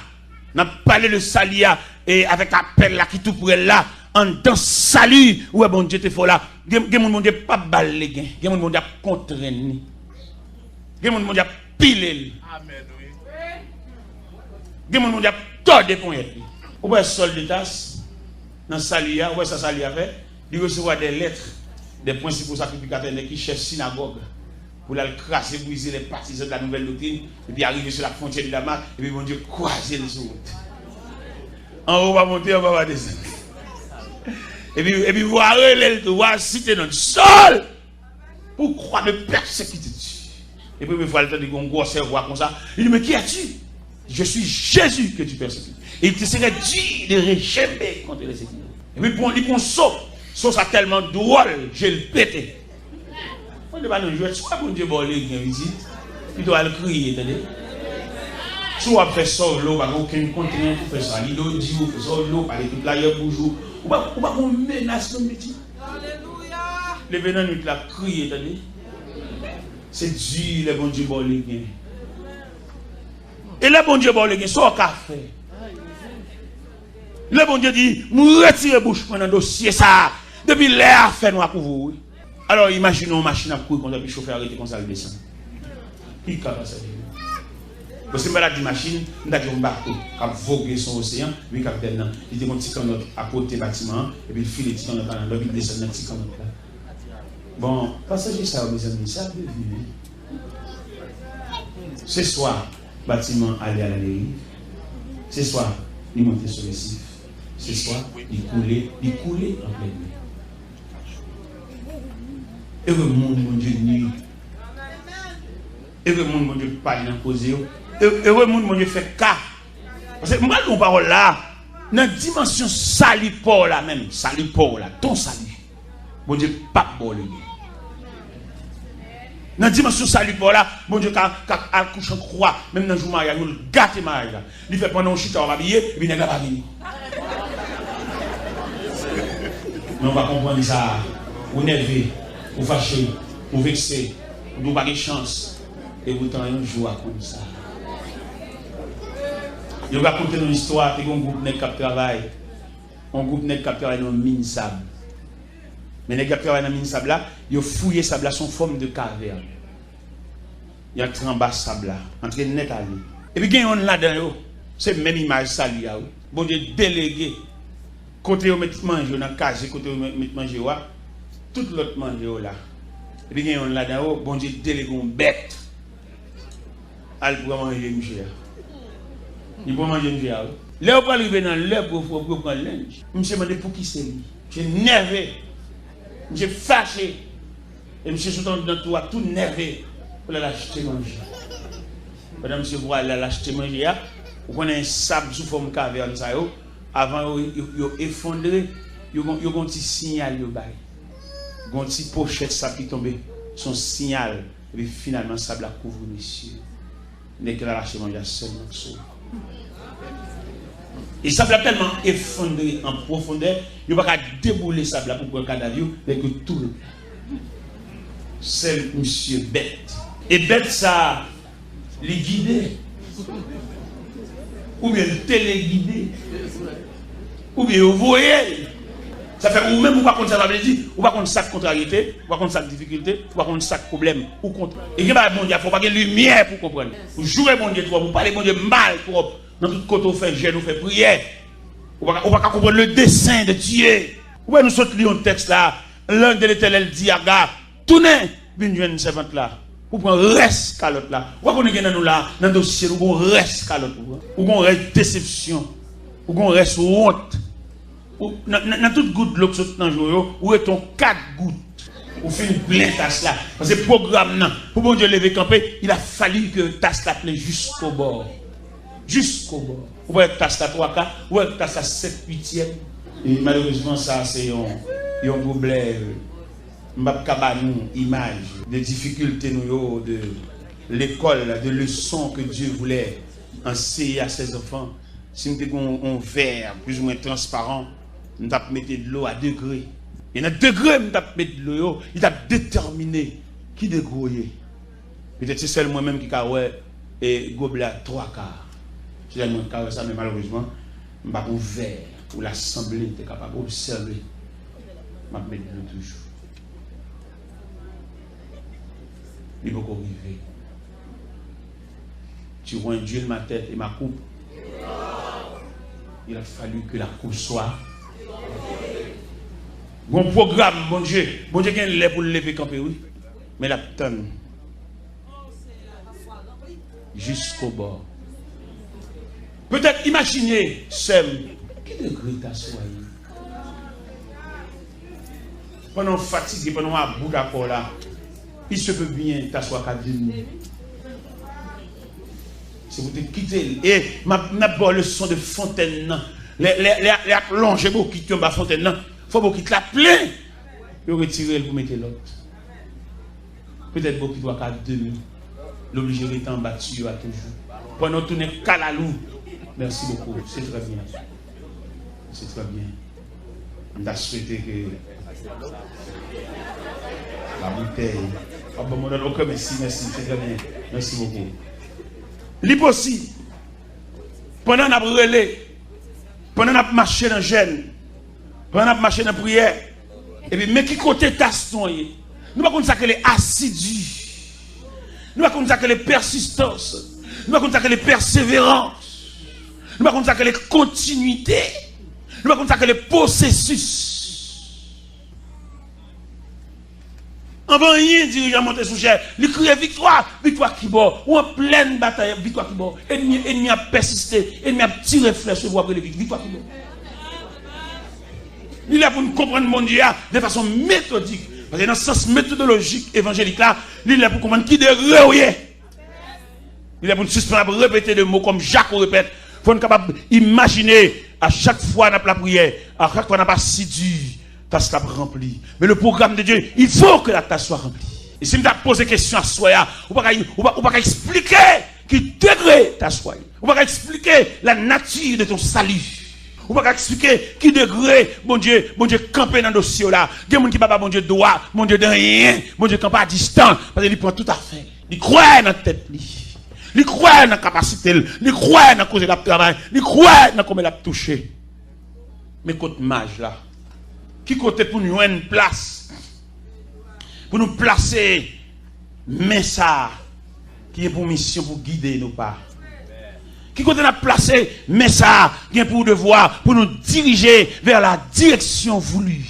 Nous avons parlé de salut et avec appel là, qui tout pour elle là. En dans salut. Ouais, bon Dieu, t'es fort là. Mon Dieu, pas balé. Mon Dieu, contraigné. Mon Dieu, pilé. Amen, oui. Des gens qui ont tordé pour être. Ou bien sol de tasse, dans Salia, ou bien ça Salia fait, il recevoir des lettres des principaux sacrificateurs qui chefs synagogue pour la crasser, briser les partisans de la nouvelle doctrine, et puis arriver sur la frontière de Damas, et puis mon Dieu croiser les autres. En haut, on va monter, on va descendre. Et puis voir voir citer notre sol pour croire de persécuter Dieu. Et puis il faut le temps de gros cerveau comme ça. Il dit, mais qui es-tu? Je suis Jésus que tu persécutes. Et il te serait dit de réchamer contre les sécurités. Et puis il prend saut. Saut ça tellement drôle, je le pété. On ne va pas nous jouer. Soit pour Dieu voler une visite, il doit le crier, attendez. Soit faire ça, l'eau, pas aucun continent pour faire ça. Il doit dire, faire ça, l'eau, parler toute la guerre pour jouer. Ou pas qu'on menace nos métiers. Alléluia. Les venants nous la crier, attendez. C'est Dieu, le bon Dieu voler. Et le bon Dieu voler, c'est un café. Le bon Dieu dit, nous retirons bouche pour un dossier ça. Depuis l'air fait noir pour vous. Alors imaginons une machine à courir comme ça, puis chauffeur arrêté comme ça, le descend. Il capable ça. Parce que malade de machine, nous avons un bateau qui a vogué son océan, lui capitaine, il était un petit canot à côté du bâtiment, et puis il file le petit canot dans l'eau, il descend dans le petit canot là. Bon, passager ça, mes amis, ça peut venir. Ce soir, le bâtiment allait à la dérive. Ce soir, il montait sur le récif. Ce soir, il coulait en pleine nuit. Heureux monde, mon Dieu, nuit. Heureux monde, mon Dieu, parle dans cause. Heureux monde, mon Dieu, fait cas. Parce que moi, mon parole là, dans la dimension salipore là même, salipore là, ton salut. Mon Dieu, pas bon le dans la dimension salipore là, mon Dieu, quand accouche en croix, même dans le jour mariage, nous le gâtons mariage là. Il fait pendant un chita, on va habiller, et puis il n'est pas venir. Mais on va comprendre ça. Vous nervez, vous fâchez, vous vexez, vous n'avez pas de chance. Et vous tenez un jour comme ça. Je vais raconter une histoire. Il y a un groupe qui travaille. Un groupe qui travaille dans une mine sable. Mais les gens qui travaillent dans une mine sable là, ils ont fouillé sable là, son forme de caverne. Il y a un en bas sable là, entre net à lui. Et puis il y a un là-dedans, c'est la même image ça lui. Bon Dieu délégué. Côté où mettre manger dans la case, côté où mettre manger tout l'autre manger là. Et puis il y a un là-dedans, bon Dieu délégué une bête. Elle pour manger une chair. Il peut manger une chair. Là, on peut arriver dans l'heure pour prendre le linge. Je me suis demandé pour qui c'est lui. Je suis nerveux. Je suis fâché. Et je suis surtout dans tout nerveux pour l'acheter manger. Pendant que je vois l'acheter manger, vous connaissez un sable sous forme de caverne. Avant, ils effondré, ils ont un petit signal. Ils ont un petit pochette sable qui tombe. Son signal. Et puis finalement, le sable a couvert les cieux. N'est que la lâche manger seulement sauve. Et ça a tellement effondré en profondeur, il ne va pas débouler ça pour prendre un cadavre, mais que tout le temps. C'est monsieur bête. Et bête ça, les guider. Ou bien le téléguider. Ou bien vous voyez. Ça fait ou même ou pas contre ça veut dire, ou pas contre ça contrariété, ou pas contre ça difficulté, ou pas contre ça problème, ou contre. Et il y a bon Dieu, il faut pas qu'il y ait lumière pour comprendre. Vous jouez bon Dieu trop, vous parlez bon Dieu mal trop. Dans tout côté on fait jeûne, on fait prière. On va comprendre le dessein de Dieu. Où nous sortons un texte là, l'un de l'Éternel dit à gars, tournez, bien une servante là. Pour prendre reste calotte là. Ou qu'on est dans nous là, dans le dossier, ou qu'on reste calotte, ou qu'on reste déception, ou qu'on reste honte. Dans toute goutte de l'eau qui saute dans le jour, où est ton 4 gouttes? Ou fait une pleine tasse là. Parce que le programme, pour bon Dieu lever camper, il a fallu que tasse la plaît jusqu'au bord. Jusqu'au bord. Ou voyez tasse la 3 quarts, ou voyez tasse la 7 8e. Et malheureusement, ça, c'est un problème. Une image de difficultés de l'école, de leçons que Dieu voulait enseigner à ses enfants. Si nous avons un verre plus ou moins transparent, nous avons mis de l'eau à degré. Et dans degré, nous avons mis de l'eau, il a déterminé qui dégrouille. Peut-être c'est seul moi-même qui a et gobelet 3 quarts. Je dis ça, mais malheureusement, je n'ai pas un verre où l'assemblée était capable d'observer. Je vais mettre de l'eau toujours. Il faut arriver. Tu vois un Dieu de ma tête et ma coupe. il a fallu que la cour soit. Bon programme, bon Dieu qui est là pour le lever camper, oui. Mais la tonne. Jusqu'au bord. Peut-être imaginez, Sem, quel degré t'assoyer. Pendant fatigué, pendant un bout d'accord là, il se peut bien t'asseoir qu'à 10 minutes. Si vous te quittez, et ma bonne leçon de fontaine, les plongées pour quitter ma fontaine, il faut vous quitter la plein, et retirer pour mettre l'autre. Peut-être vous qui doit qu'à 2 minutes, l'obligé d'être en battu à toujours. Pendant tourner calalou. Merci beaucoup, c'est très bien. C'est très bien. On a souhaité que la bouteille. Ah bon, merci, c'est très bien. Merci beaucoup. L'hypothèse, pendant qu'on a brûlé, pendant qu'on a marché dans le jeûne, pendant qu'on a marché dans la prière, et puis, mais qui côté taston, nous ne pouvons pas dire que les assidus, nous ne pouvons pas dire que les persistances, nous ne pouvons pas dire que les persévérances, nous ne pouvons pas dire que les continuités, nous ne pouvons pas dire que les processus. Avant rien, dirigeant monté sous chair, il criait victoire, victoire qui bord, ou en pleine bataille, victoire qui bord. Ennemi a persisté, ennemi a tiré flèche sur voir les victoire qui bord. Il est pour nous comprendre mon Dieu de façon méthodique. Parce que dans le sens méthodologique évangélique là, il est pour comprendre qui de relier. Il est pour nous suspendre, répéter des mots comme Jacques répète. Il faut être capable d'imaginer à chaque fois dans la prière, à chaque fois dans la assidu. Tasse la remplie. Mais le programme de Dieu, il faut que la tasse soit remplie. Et si je me pose des questions à soi, on ne va pas expliquer qui degré ta soie. On ne va pas expliquer la nature de ton salut. On ne va pas expliquer qui degré, mon Dieu, camper dans le dossier là. Il y a des gens qui ne pas mon Dieu droit, mon Dieu de rien, mon Dieu campe à distance. Parce qu'il prend tout à fait. Il croit dans la tête. Il croit dans la capacité. Il croit dans la cause de la travail. Il croit dans comment il a touché. Mais côté mage là. Qui côté pour nous une place, pour nous placer, mais ça, qui est pour mission pour guider nos pas. Qui côté nous placer, mais ça, qui est pour devoir, pour nous diriger vers la direction voulue.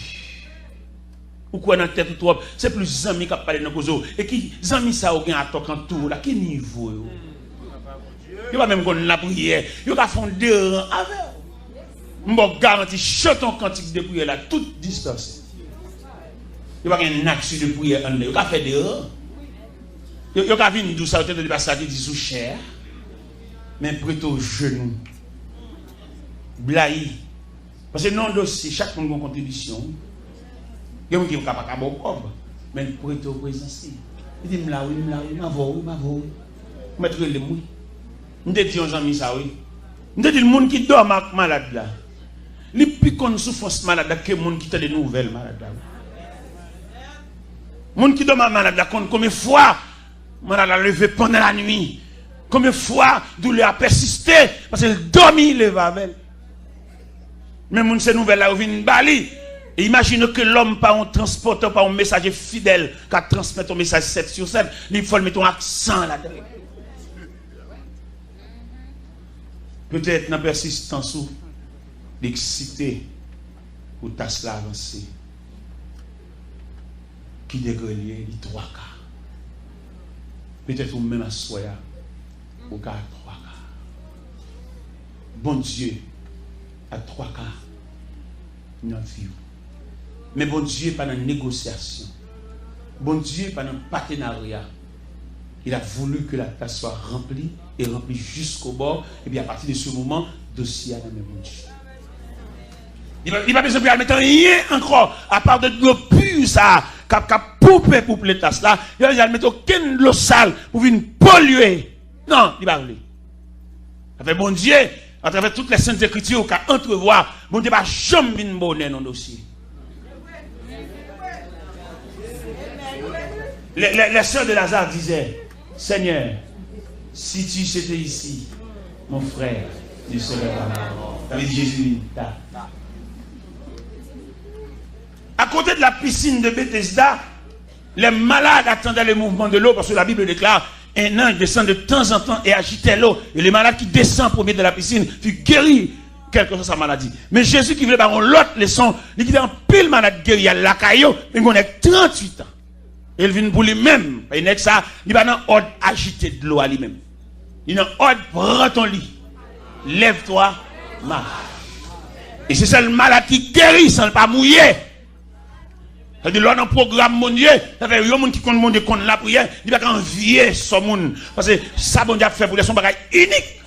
Ou quoi dans la tête ou c'est plus amis qui parlent dans nos et qui amis ça ou bien à toi quand tout là, quel niveau? Il va même qu'on la prière, il va faire deux rangs avec. Je vous garantis, chantons cantique de prière à toute distance. Il n'y a pas une action de prière en l'air. Il n'y a pas fait de rangs. Il n'y a pas venir d'où ça, il n'y a pas ça qui dit sous chair. Mais prêt au genou. Blaï. Parce que non dossier, chaque monde a une contribution. Il y a des gens qui ne peuvent pas avoir mais prêt au présence. Il dit, m'la oui, m'avoue. Mettre le mouille. Je te dis, on ça, oui. Je te dis, le monde qui dort malade là. Les plus qu'on souffrance malade que les gens qui ont des nouvelles malades. Les gens qui dort malade, combien de fois malade a levé pendant la nuit. Combien de fois douleur a persisté parce qu'elle dormit, il lève avec. Mais ces nouvelles là, viennent bali. Et imagine que l'homme, pas un transporteur, pas un messager fidèle, qui transmet un message 7 sur 7, il faut mettre un accent là-dedans. Peut-être dans la persistance ou l'excité ou ta avancer. Qui dégrelier les 3 cas. Peut-être ou même à soya au cas 3 cas. Bon Dieu à 3 cas dans la vie. Mais bon Dieu pas dans la négociation. Bon Dieu pas dans le partenariat. Il a voulu que la tasse soit remplie et remplie jusqu'au bord. Et bien à partir de ce moment, dossier à la même Dieu. Il va pas besoin de mettre rien encore, à part de l'eau pure, ça, qui a poupé pour les tasses là. Il va mettre aucune eau sale pour venir polluer. Non, il va aller. Avec bon Dieu, à travers toutes les saintes écritures, qu'à entrevoir, bon Dieu va jamais venir bonner dans le dossier. Les sœurs de Lazare disaient, Seigneur, si tu étais ici, mon frère, tu serais là. Avec Jésus, à côté de la piscine de Bethesda, les malades attendaient le mouvement de l'eau parce que la Bible déclare un ange descend de temps en temps et agitait l'eau. Et les malades qui descendent pour mettre de la piscine furent guéris. quelque chose sa maladie. Mais Jésus qui voulait avoir l'autre leçon, il dit en pile malade guéri à la caillou, mais on est 38 ans. Il vient pour lui-même. Il n'est que ça, il va dans ordre agité de l'eau à lui-même. Il est dans ordre, prends ton lit. Lève-toi, marche. Et c'est ça le malade qui guérit sans pas mouiller. C'est-à-dire, là, dans le programme, mon Dieu, ça fait, il y a des gens qui comptent mon Dieu, contre la prière, il va envier ce monde. Parce que ça, bon Dieu a fait pour lui, son bagage unique.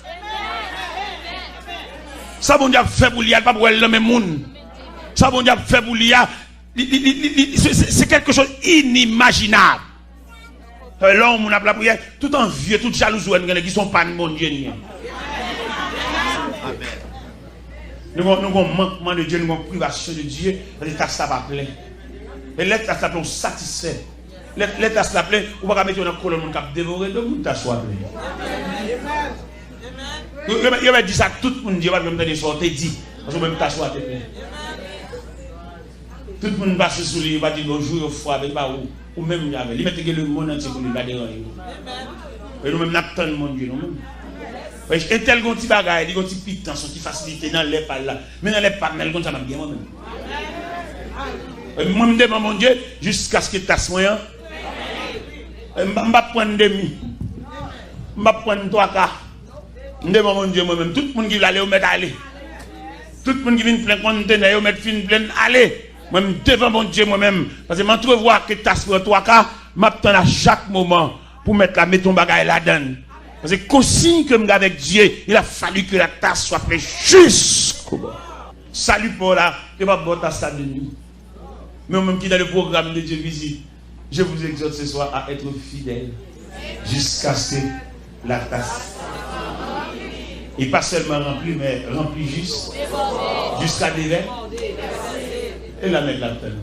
Ça, bon Dieu a fait pour lui, il pas pour le même monde. Ça, bon Dieu a fait pour lui, c'est quelque chose inimaginable. Là, on a la prière, tout envieux, tout jaloux, qui sont pas de mon Dieu. Nous avons un manquement de Dieu, nous avons une privation de Dieu, l'état ça va plaire. Et l'état ça plaît, on satisfait. L'état ça plaît, on va mettre dans le colonne, on va dévorer, donc on t'assoit. Il va dire ça, tout le monde dit, on va me dire, on te dit, parce que même t'assoit. Tout le monde passe sous lui, il va dire bonjour, au froid, avec pas ou même il y avait. Il met le monde entier pour lui, il va déranger. Et nous-mêmes, nous attendons mon Dieu, nous-mêmes. Et tel qu'on petit bagaille, il y a un petit piton, son petit facilité dans les pas là. Mais dans les pas, comme ça m'a bien moi-même. Moi, je me demande mon Dieu, jusqu'à ce que tu as soin. Je ne vais pas prendre demi. Je ne vais pas prendre 3 quarts. Je me demande mon Dieu moi-même. Tout le monde qui va aller au mettre aller. Tout le monde qui vient plein conteneur, au mettre fin plein aller. Moi, je devant mon Dieu moi-même. Parce que je trouve voir que tu as soin 3 quarts. Je m'attends à chaque moment pour mettre ton bagaille là-dedans. Parce que consigne que je avec Dieu, il a fallu que la tasse soit faite jusqu'au bout. Salut pour là, tu vas pas ta ça de nuit. Mais même qui dans le programme de Dieu visite, je vous exhorte ce soir à être fidèle jusqu'à ce que la tasse. Et pas seulement remplie, mais remplie juste. Jusqu'à déverser. Et la mettre là-dedans.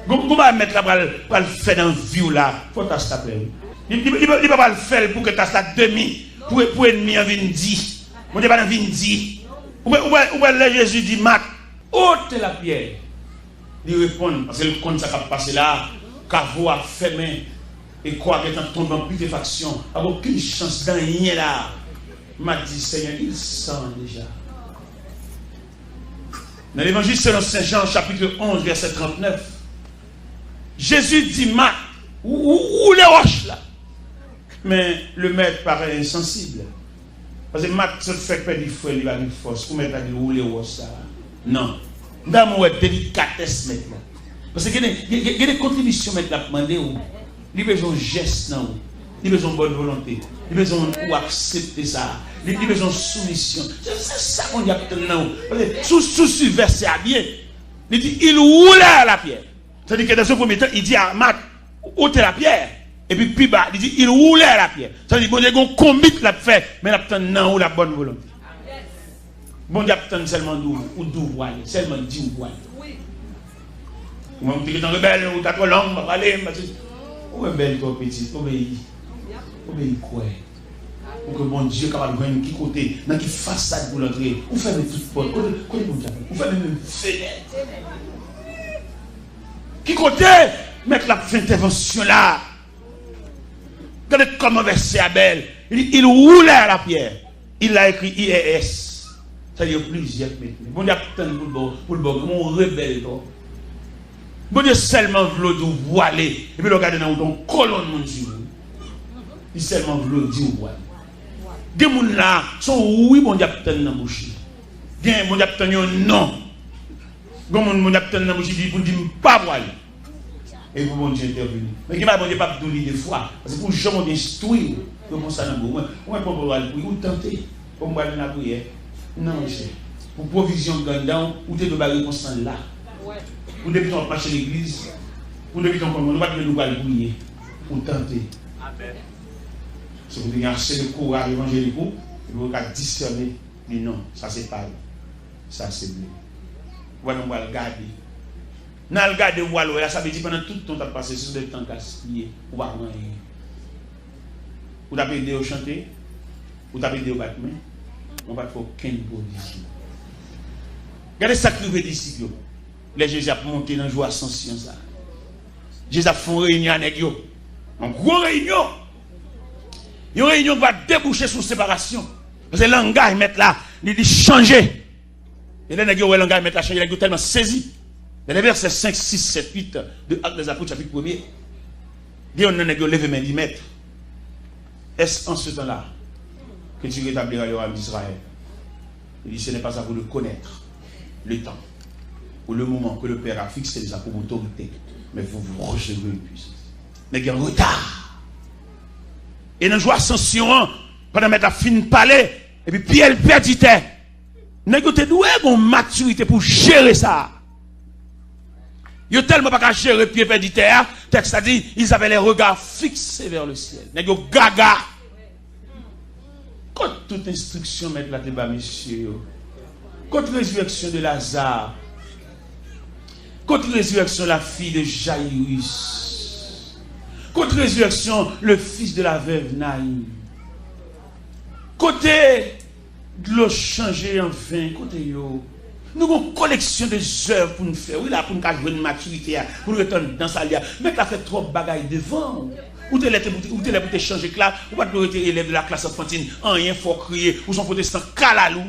Comment mettre là pour le faire dans la vie là? Faut t'acheter. Il ne va pas le faire pour que tu aies ça demi, pour ennemi en vindi. Mon Dieu, pas en vindi. Où est Jésus dit, Marc, ôte la pierre. Il répond, parce que le compte ça va passer là, Cavo a fermé, et quoi que tu tombes en putréfaction, n'a aucune chance d'en rien là. Il m'a dit, Seigneur, il sent déjà. Dans l'évangile selon Saint Jean, chapitre 11, verset 39, Jésus dit, Marc, où les roches là? Mais le maître paraît insensible. Parce que Marc se fait perdre du feu, il va une force. Pour mettre à dire où les roches ça? Non. Dans mon délicatesse maintenant. Parce qu'il y a des contributions maintenant à demander. Il y a besoin de gestes, il y a besoin de bonne volonté. Il y a besoin d'accepter ça. Il y a besoin de soumission. C'est ça qu'on dit maintenant. Sous verset à bien. Il dit, il roulait à la pierre. C'est-à-dire que dans ce premier temps, il dit à Marc, ôtez la pierre. Et puis, plus bas, il dit, il roulait à la pierre. C'est-à-dire, bon Dieu, on combit la fait, mais la non, ou la bonne volonté. Bon Dieu, seulement d'où voile, seulement dit où voile. Ou même, tu es en rebelle, ou tu as trop long, va aller, ou rebelle, toi, petit, obéis. Obéis quoi? Pour que bon Dieu, capable de venir qui côté, dans qui façade pour l'entrée, ou faire des toutes portes, ou faire même fenêtre. Qui côté, mettre la fin d'intervention là. Regardez comment verset Abel. Il roulait à la pierre. Il a écrit IES. Ça y est plusieurs maintenant. Bon Dieu, pour le bon, mon rebelle. Bon Dieu, seulement voulait de voiler. Et puis regardez dans ton colonne, mon Dieu. Il seulement voulait dire voiler. Des gens là sont oui, bon Dieu, dans la bouche. Bien, bon Dieu, non. Bon Dieu, dans la bouche, il dit, pour dire pas voiler. Et vous, bon Dieu, intervenir. Mais qui m'a bon Dieu, pas de des fois. Parce que pour jamais instruire, comme ça, on va pas aller pour tenter. Pour moi, la prière. Non, monsieur. Pour provision de gandon, ou de barrer constant là. Pour depuis on marche l'église, pour depuis on ne va pas nous prier. Pour tenter. C'est pour dire assez de courage évangélique, et vous allez discerner. Mais non, ça c'est pas. Ça c'est bleu. Voilà, on va le garder. Dans le garde de Wallo, ça veut dire pendant tout le temps que tu as passé sur le temps gaspillé, ou pas rien. Ou tu as aidé au chanter, ou tu as aidé au battement, on va te faire aucune position. Regardez ça que les disciples. Les Jésus a monté dans la joie sans science. Jésus a fait une réunion avec eux. Une grosse réunion. Une réunion qui va déboucher sur séparation. Parce que le langage, mettre là, il changé. Et là, il y a un langage mettre à changer, il est tellement saisi. Dans les versets 5, 6, 7, 8 de Actes des Apôtres, chapitre 1er, il y a un levé main, dit maître, est-ce en ce temps-là que tu rétabliras le royaume d'Israël? Il dit, ce n'est pas à vous de connaître le temps ou le moment que le Père a fixé déjà pour autorité, mais vous recevrez une puissance. Mais il y a un retard. Et dans joie ascension, pendant mettre la fin parler, et puis Pierre perdait. Nous avons une maturité pour gérer ça. Ils n'ont tellement pas gérer Pierre perdait. Texte a dit, ils avaient les regards fixés vers le ciel. Nous avons gaga. Quand toute instruction met la débat, monsieur, contre résurrection de Lazare, contre résurrection la fille de Jaïrus, contre résurrection le fils de la veuve Naïm, côté de l'eau changée en vin, côté yo, nous avons une collection de œuvres pour nous faire, oui là pour nous avoir une maturité, pour nous retourner dans sa lia, mais tu as fait trop de bagailles devant. Ou tu es là pour te changer classe, ou pas pour être élève de la classe enfantine, en rien faut crier, ou son protestant calalou.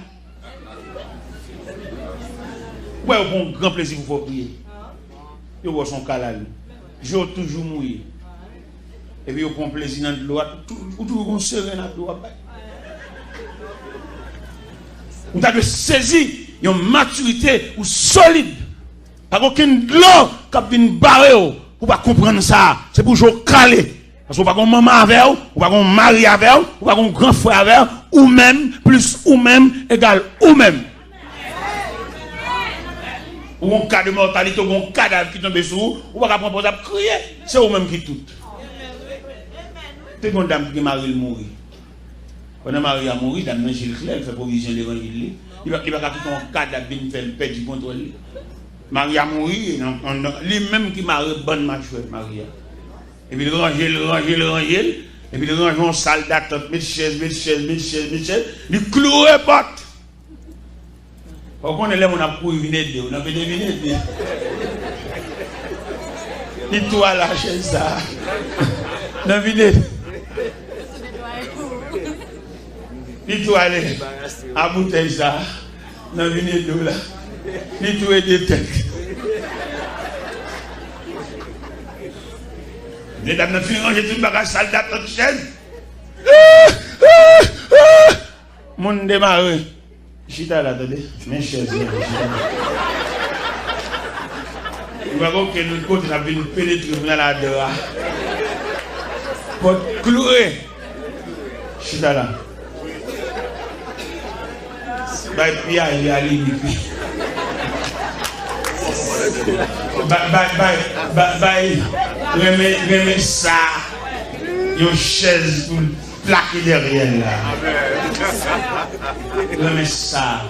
Ouais, au bon grand plaisir pour vous prier. Yo voit son calalou. J'ai toujours mouillé. Et puis, au bon plaisir dans l'eau, ou toujours serein dans l'eau. Ou tu as saisi une maturité ou solide. Pas aucune l'eau qui a bien barré pour pas comprendre ça. C'est pour jouer calé. Parce qu'on pas un maman avec vous, ou pas un mari avec vous, ou pas un grand frère avec vous, ou même, plus ou même, égal ou même. Ou un cas de mortalité, ou un cadavre qui tombe sur vous, ou pas prendre pour crier, c'est vous-même qui tout. C'est une dame qui marie mourir. Quand Marie a mouru, dame Gilles Claire, elle fait provision de l'évangile. Il va quitter un cadavre qui fait le père du contrôle. Marie a mouru, lui-même qui marie bonne machouette, Marie. Et puis il range, et puis il range en salle d'attente, mes chaises, il cloue et porte. Pourquoi on est là, on a pour venir, on a fait des vignettes. Il toi la chaise ça. Dans vignettes. Il toi aller à bouteille ça. Dans vignettes là. Il toi des têtes. Les dames n'ont fini de ranger tout le bagage sale d'attente chaise. Mon démarre. Chita là, attendez. Mes chaises. Il va voir que nous côté n'a pas pénétrer dans la dehors. Pour clouer. Chita là. Bye Pia, il est allé. Bye. Remets ça. Une chaise pour plaquer derrière là. Remets ça.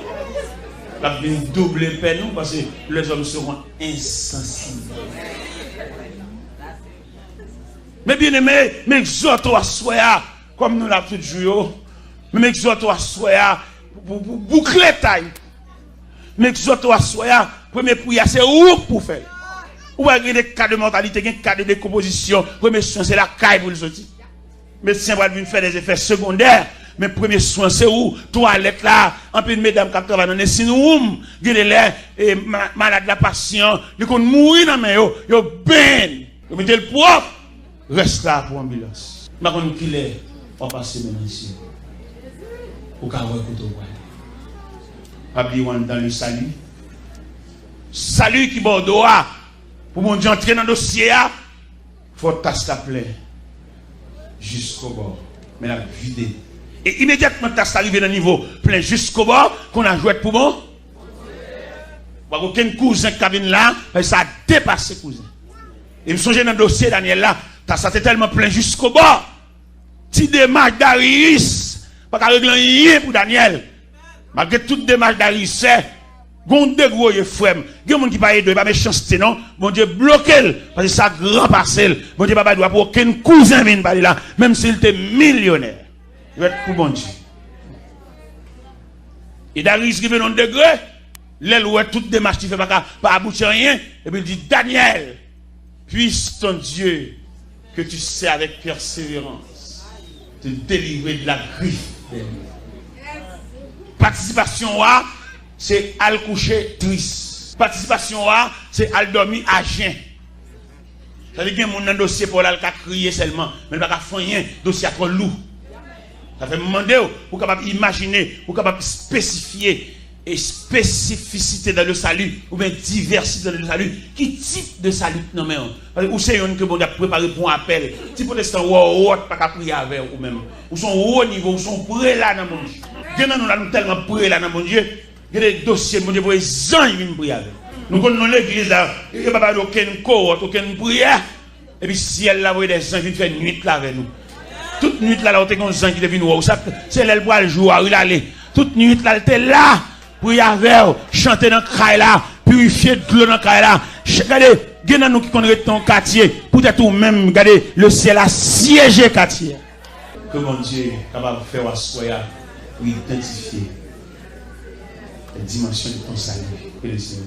La double peine parce que les hommes seront insensibles. Mais bien aimé, m'exhorte à soya, comme nous l'avons tout joué. M'exhorte à soya pour boucler taille. M'exhorte à soya, premier prière, c'est où pour faire. Ou avez des cas de mortalité, des cas de décomposition. Premier soin, c'est la caille pour le sortir. Médecin va venir faire des effets secondaires. Mais premier soin, c'est où? Toilette là, un peu de mesdames qui travaillent dans les sinoumes, les malades, la patient, ils vont mourir dans les mains, ils ben. Vous mettez le propre, reste là pour l'ambulance. Je ne sais pas qui est, on va passer maintenant ici. Au cas où écoute au pas oublier dans le salut. Salut qui bordeaux. Pour mon Dieu entrer dans le dossier, il faut tasser la plaie jusqu'au bord. Mais la vider. Et immédiatement, tasser arrivé dans le niveau plein jusqu'au bord, qu'on a joué pour bon. Aucun cousin qui vient là, ça a dépassé cousin. Et me songe dans le dossier, Daniel là, tasser était tellement plein jusqu'au bord. Si démarche d'Arius, pas qu'à régler rien pour Daniel. Malgré toute démarche d'Arius, c'est. Gon de gros yeux frère, gen moun qui pas aider pas méchanceté non, mon Dieu bloqué parce que ça grand parcelle. Mon Dieu pas doit pour aucun cousin vienne parler là, même s'il était millionnaire. Il va être pour bon Dieu. Et Darius qui vient dans degré, l'aile où toute démarche qui fait pas aboutir rien et puis il dit Daniel, puisse ton Dieu que tu sais avec persévérance te délivrer de la griffe. Participation, c'est à coucher triste. Participation, c'est à dormir à jeun. Ça veut dire que mon dossier pour la crier seulement, mais il ne va pas faire rien, dossier trop lourd. Ça fait demander, pour capable imaginer, pour capable spécifier et spécificité dans le salut, ou bien diversité dans le salut. Qui type de salut non mais ou c'est une que bon a préparé pour un appel. Si protestant ou pas qu'à prier avec ou même. Ou sont haut niveau, ou sont prêts là dans mon Dieu. Dieu nous tellement prêts là dans mon Dieu. Il y a des dossiers mon Dieu pour les gens qui viennent prier avec. Nous connaissons l'église là, il n'y a pas aucune cohorte, aucune prière. Et puis si elle a des gens qui viennent faire nuit là avec nous. Toute nuit là, on a des gens qui viennent voir. C'est elle pour le jour, il allait. Toute nuit là, elle était là. Pour y avoir, chanter dans le craï là, purifier de l'eau dans le craï là. Regardez, il y a nous qui connaissent ton quartier. Peut-être ou même, regardez, le ciel a siégé quartier. Que mon Dieu est capable de faire assoya pour identifier les dimensions de ton salut. Et le Seigneur.